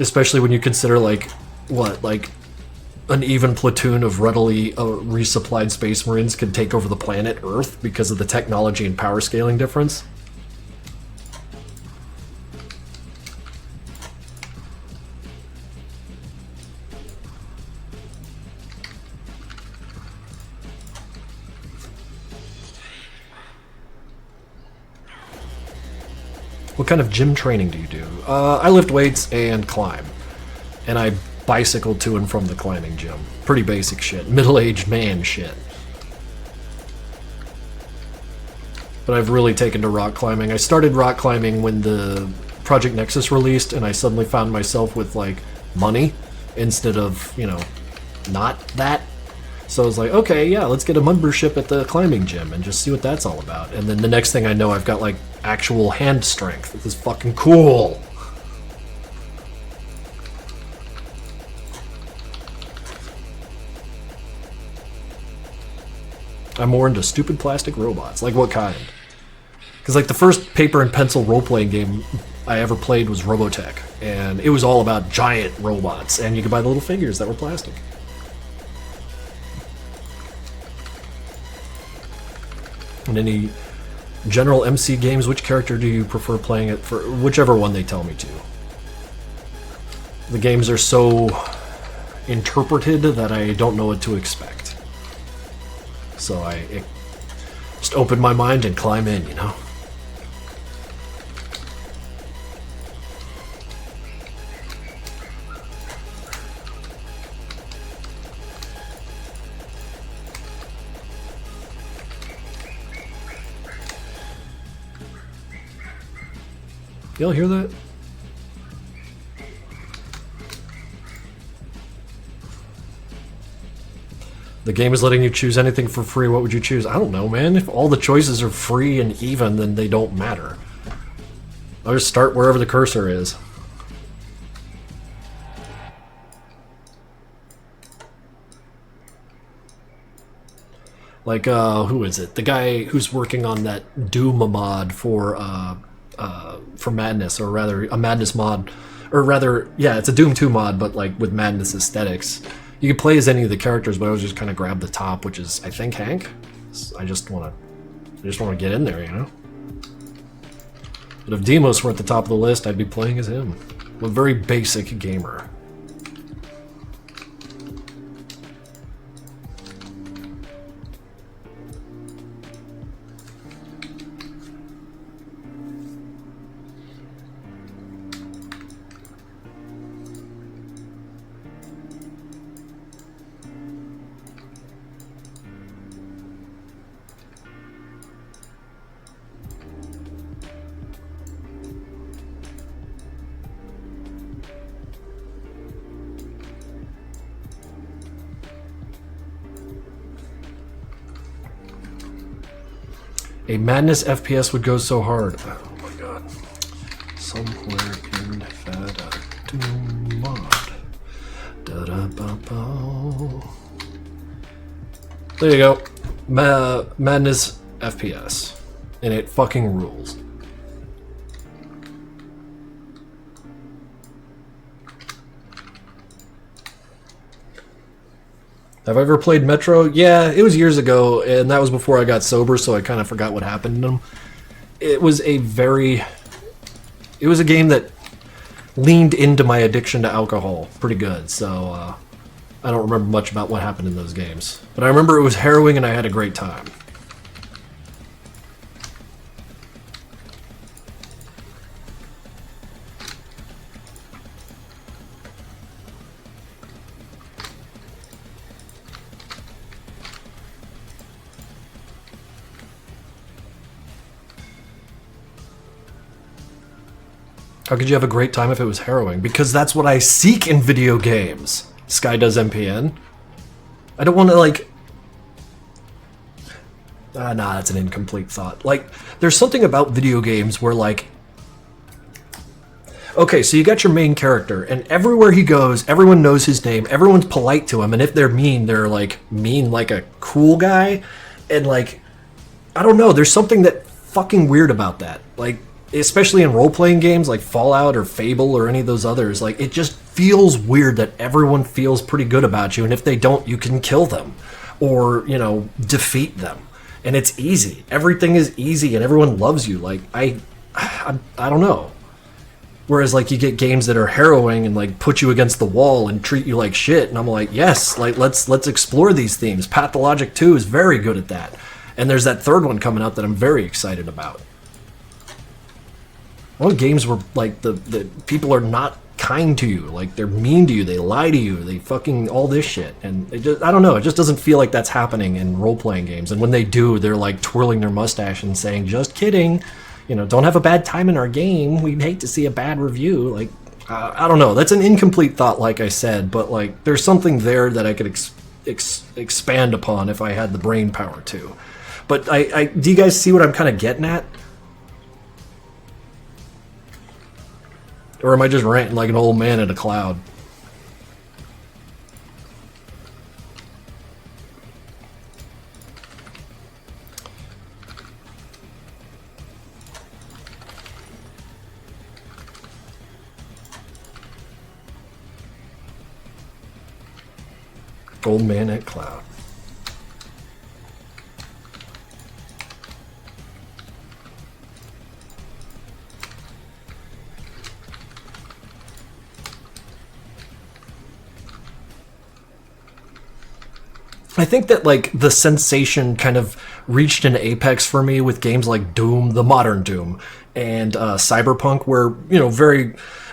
Especially when you consider, like, what, like, an even platoon of readily resupplied Space Marines can take over the planet Earth because of the technology and power scaling difference. What kind of gym training do you do? I lift weights and climb. And I bicycle to and from the climbing gym. Pretty basic shit. Middle-aged man shit. But I've really taken to rock climbing. I started rock climbing when the Project Nexus released, and I suddenly found myself with, like, money instead of, you know, not that. So I was like, okay, yeah, let's get a membership at the climbing gym and just see what that's all about. And then the next thing I know, I've got, like, actual hand strength. This is fucking cool. I'm more into stupid plastic robots. Like what kind? Because like the first paper and pencil role-playing game I ever played was Robotech. And it was all about giant robots. And you could buy the little figures that were plastic. And any general MC games, which character do you prefer playing it for? Whichever one they tell me to. The games are so interpreted that I don't know what to expect. So I just open my mind and climb in, you know? Y'all hear that? The game is letting you choose anything for free. What would you choose? I don't know, man. If all the choices are free and even, then they don't matter. I'll just start wherever the cursor is. Like, who is it? The guy who's working on that Doom mod for Madness, or rather, a Madness mod, Or rather, yeah, it's a Doom 2 mod, but like with Madness aesthetics. You can play as any of the characters, but I was just kind of grab the top, which is, I think, Hank. I just want to get in there, you know? But if Demos were at the top of the list, I'd be playing as him. I'm a very basic gamer. A Madness FPS would go so hard. Oh my god. Somewhere in that Doom mod. Da-da-ba-ba. There you go. Madness FPS. And it fucking rules. Have I ever played Metro? Yeah, it was years ago, and that was before I got sober, so I kind of forgot what happened in them. It was a game that leaned into my addiction to alcohol pretty good, so I don't remember much about what happened in those games. But I remember it was harrowing and I had a great time. How could you have a great time if it was harrowing? Because that's what I seek in video games. Sky does MPN. I don't want to, like... nah, that's an incomplete thought. Like, there's something about video games where, like... Okay, so you got your main character, and everywhere he goes, everyone knows his name, everyone's polite to him, and if they're mean, they're, like, mean like a cool guy. And, like, I don't know, there's something that fucking weird about that. Like, especially in role-playing games like Fallout or Fable or any of those others, like, it just feels weird that everyone feels pretty good about you, and if they don't, you can kill them or, you know, defeat them, and it's easy. Everything is easy and everyone loves you. Like, I don't know. Whereas, like, you get games that are harrowing and, like, put you against the wall and treat you like shit, and I'm like, yes, like, let's explore these themes. Pathologic 2 is very good at that, and there's that third one coming out that I'm very excited about. All games where, like, the people are not kind to you, like, they're mean to you, they lie to you, they fucking all this shit, and it just, I don't know, it just doesn't feel like that's happening in role-playing games, and when they do, they're, like, twirling their mustache and saying, just kidding, you know, don't have a bad time in our game, we'd hate to see a bad review. Like, I don't know, that's an incomplete thought, like I said, but, like, there's something there that I could expand upon if I had the brain power to. But do you guys see what I'm kind of getting at? Or am I just ranting like an old man in a cloud? Old man at cloud. I think that, like, the sensation kind of reached an apex for me with games like Doom, the modern Doom, and Cyberpunk, where, you know,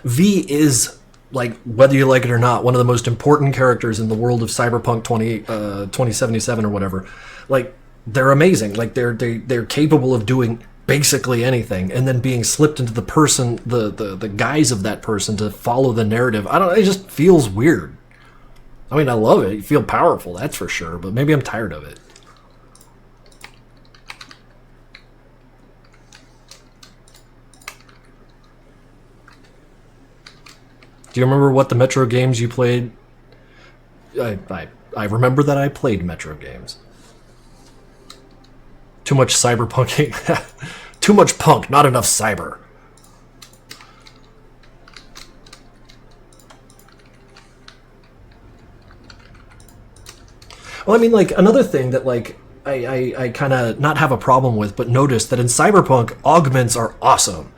V is, like, whether you like it or not, one of the most important characters in the world of Cyberpunk 2077 or whatever. Like, they're amazing. Like, they're capable of doing basically anything, and then being slipped into the person, the guise of that person to follow the narrative. I don't know, it just feels weird. I mean, I love it. You feel powerful, that's for sure, but maybe I'm tired of it. Do you remember what the Metro games you played? I remember that I played Metro games. Too much cyberpunking. Too much punk, not enough cyber. Well, I mean, like, another thing that, like, I kind of not have a problem with, but notice that in Cyberpunk, augments are awesome.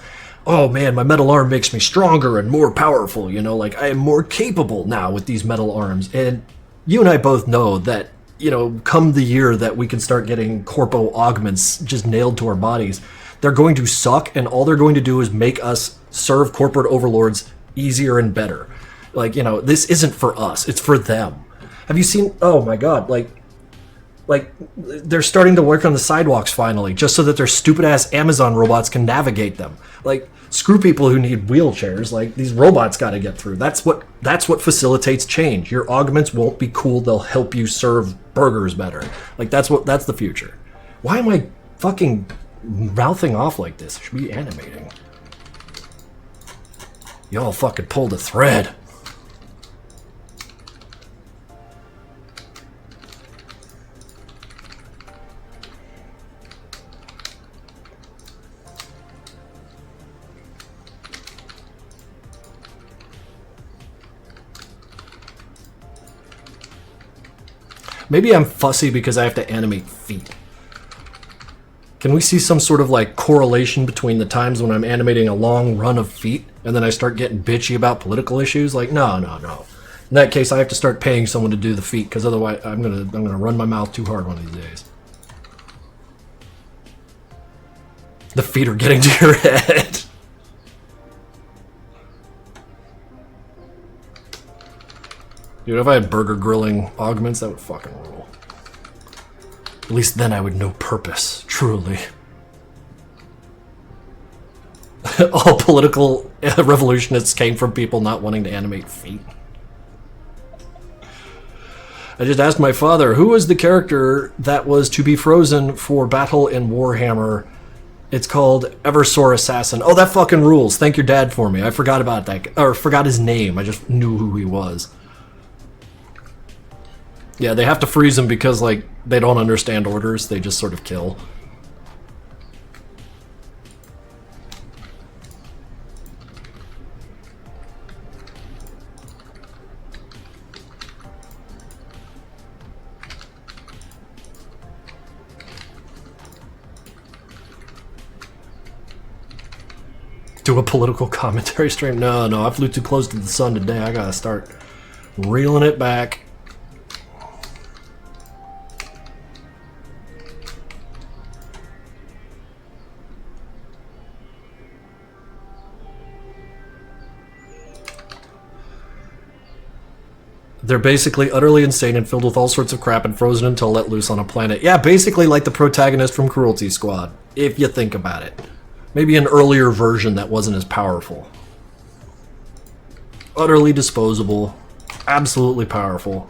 Oh man, my metal arm makes me stronger and more powerful, you know, like, I am more capable now with these metal arms. And you and I both know that, you know, come the year that we can start getting corpo augments just nailed to our bodies, they're going to suck, and all they're going to do is make us serve corporate overlords easier and better. Like, you know, this isn't for us, it's for them. Have you seen, oh my god, like they're starting to work on the sidewalks finally, just so that their stupid ass Amazon robots can navigate them. Like, screw people who need wheelchairs. Like, these robots got to get through. That's what facilitates change. Your augments won't be cool. They'll help you serve burgers better. Like, that's the future. Why am I fucking mouthing off like this? I should be animating. Y'all fucking pulled a thread. Maybe I'm fussy because I have to animate feet. Can we see some sort of like correlation between the times when I'm animating a long run of feet and then I start getting bitchy about political issues? Like, no. In that case, I have to start paying someone to do the feet, because otherwise I'm gonna run my mouth too hard one of these days. The feet are getting to your head. Dude, if I had burger grilling augments, that would fucking rule. At least then I would know purpose, truly. All political revolutionists came from people not wanting to animate feet. I just asked my father, who was the character that was to be frozen for battle in Warhammer? It's called Eversor Assassin. Oh, that fucking rules. Thank your dad for me. I forgot about that, or forgot his name. I just knew who he was. Yeah, they have to freeze him because, like, they don't understand orders. They just sort of kill. Do a political commentary stream? No, I flew too close to the sun today. I gotta start reeling it back. They're basically utterly insane and filled with all sorts of crap and frozen until let loose on a planet. Yeah, basically like the protagonist from Cruelty Squad, if you think about it. Maybe an earlier version that wasn't as powerful. Utterly disposable. Absolutely powerful.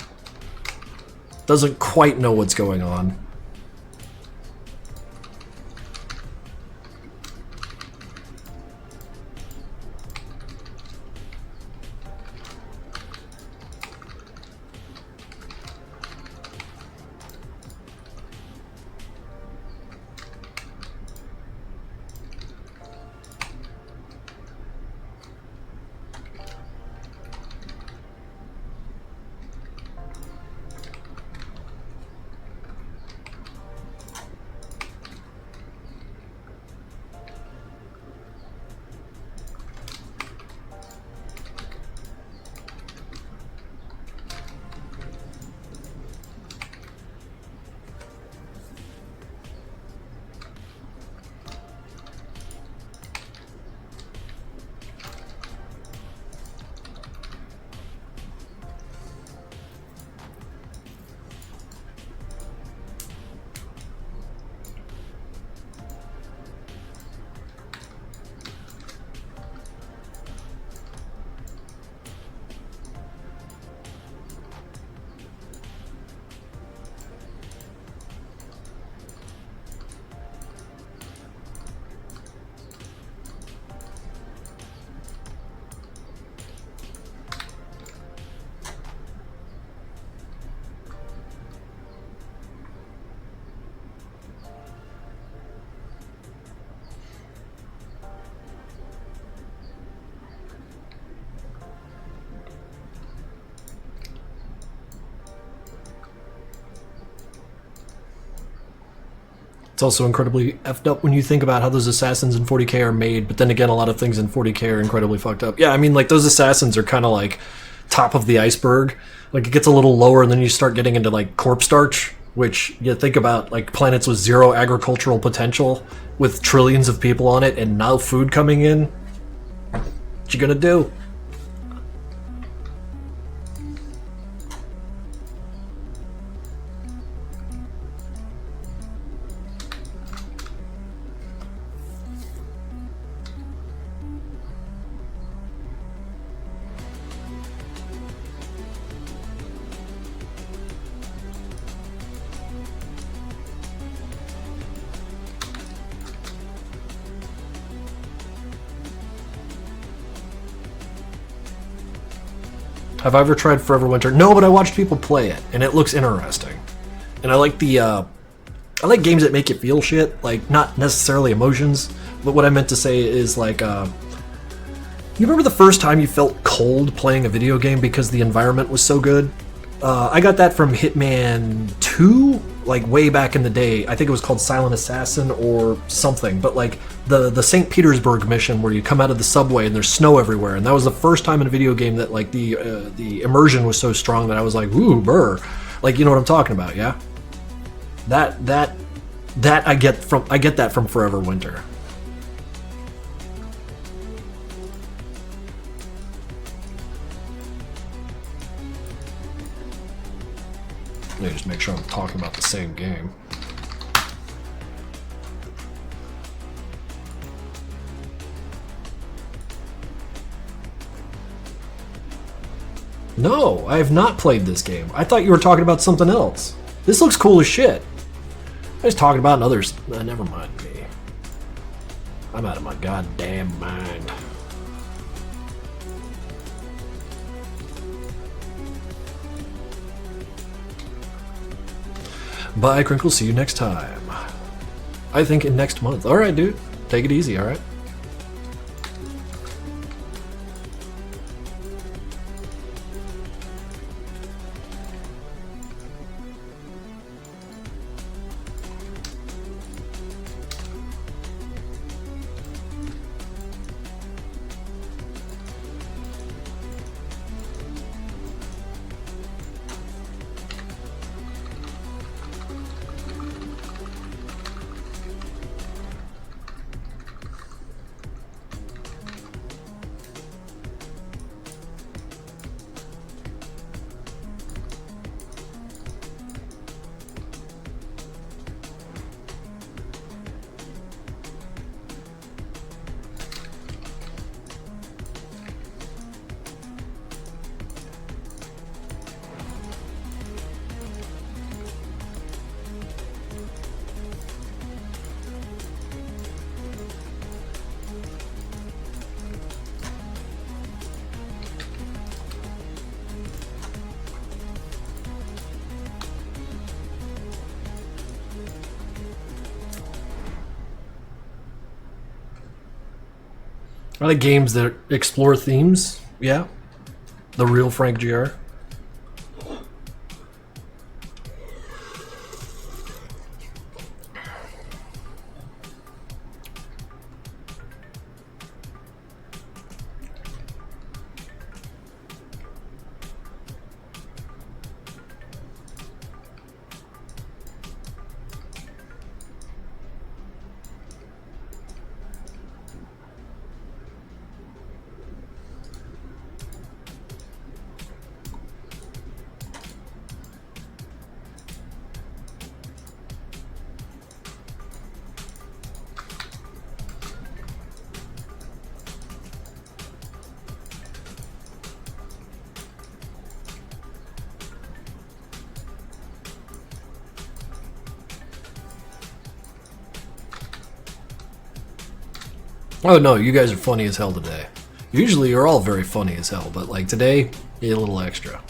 Doesn't quite know what's going on. It's also incredibly effed up when you think about how those assassins in 40k are made, but then again, a lot of things in 40k are incredibly fucked up. Yeah, I mean, like, those assassins are kind of like top of the iceberg. Like, it gets a little lower, and then you start getting into, like, corpse starch, which you think about, like, planets with zero agricultural potential, with trillions of people on it, and no food coming in. What you gonna do? Have I ever tried Forever Winter? No, but I watched people play it, and it looks interesting. And I like I like games that make you feel shit, like, not necessarily emotions, but what I meant to say is, like, you remember the first time you felt cold playing a video game because the environment was so good? I got that from Hitman 2, like, way back in the day. I think it was called Silent Assassin or something, but, like, the St. Petersburg mission where you come out of the subway and there's snow everywhere, and that was the first time in a video game that, like, the immersion was so strong that I was like, ooh, brr. Like, you know what I'm talking about, yeah? That I get that from Forever Winter. Let me just make sure I'm talking about the same game. No, I have not played this game. I thought you were talking about something else. This looks cool as shit. I was talking about another... never mind me. I'm out of my goddamn mind. Bye, Crinkles. See you next time. I think in next month. Alright, dude. Take it easy, alright? I like games that explore themes, yeah. The real Frank Gr. Oh no, you guys are funny as hell today. Usually you're all very funny as hell, but like today, you get a little extra.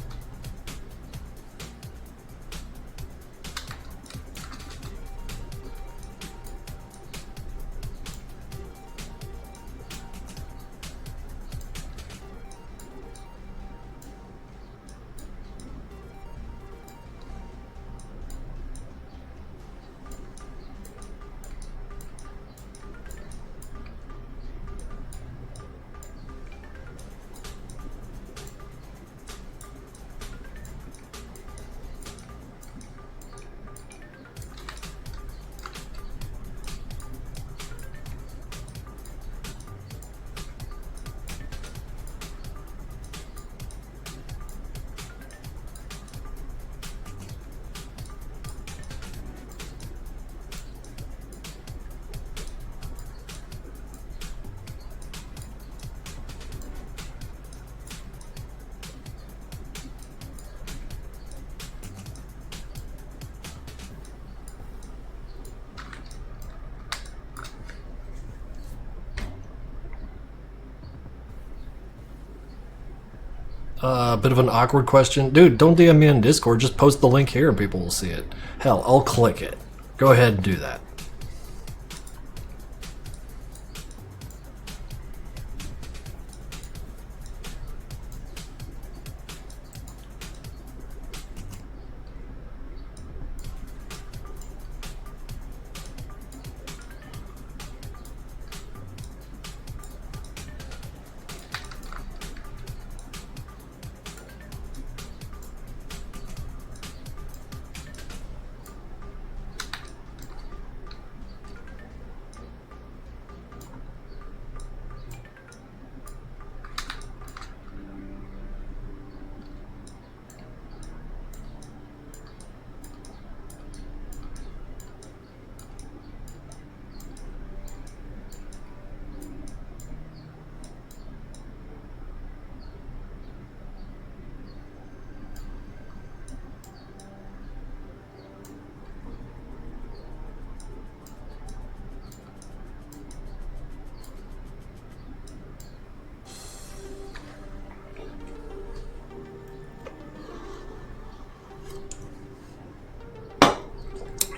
Bit of an awkward question. Dude, don't DM me in Discord. Just post the link here and people will see it. Hell, I'll click it. Go ahead and do that.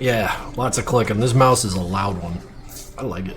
Yeah, lots of clicking. This mouse is a loud one. I like it.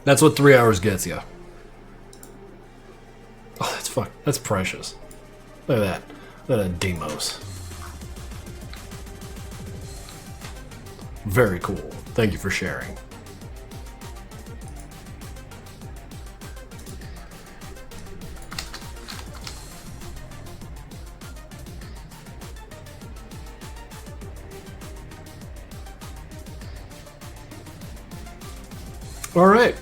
That's what 3 hours gets you. Oh, that's precious. Look at that. Look at that Demos. Very cool. Thank you for sharing. All right.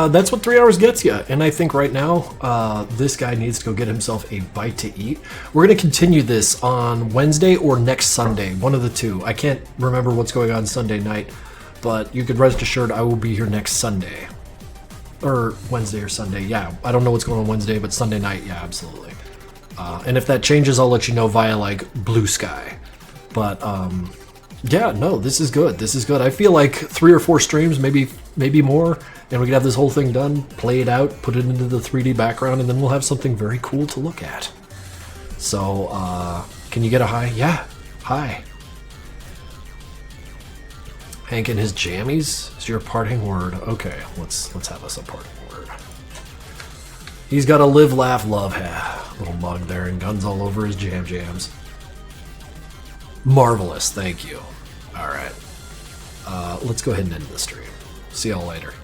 That's what 3 hours gets you. And I think right now, this guy needs to go get himself a bite to eat. We're going to continue this on Wednesday or next Sunday, one of the two. I can't remember what's going on Sunday night, but you could rest assured I will be here next Sunday. Or Wednesday or Sunday, yeah. I don't know what's going on Wednesday, but Sunday night, yeah, absolutely. And if that changes, I'll let you know via, like, Blue Sky. But, yeah, no, this is good. This is good. I feel like 3 or 4 streams, maybe more, and we can have this whole thing done, play it out, put it into the 3D background, and then we'll have something very cool to look at. So, can you get a hi? Yeah, hi. Hank and his jammies is your parting word. Okay, let's have us a parting word. He's got a live, laugh, love little mug there, and guns all over his jams. Marvelous, thank you. All right. Let's go ahead and end the stream. See y'all later.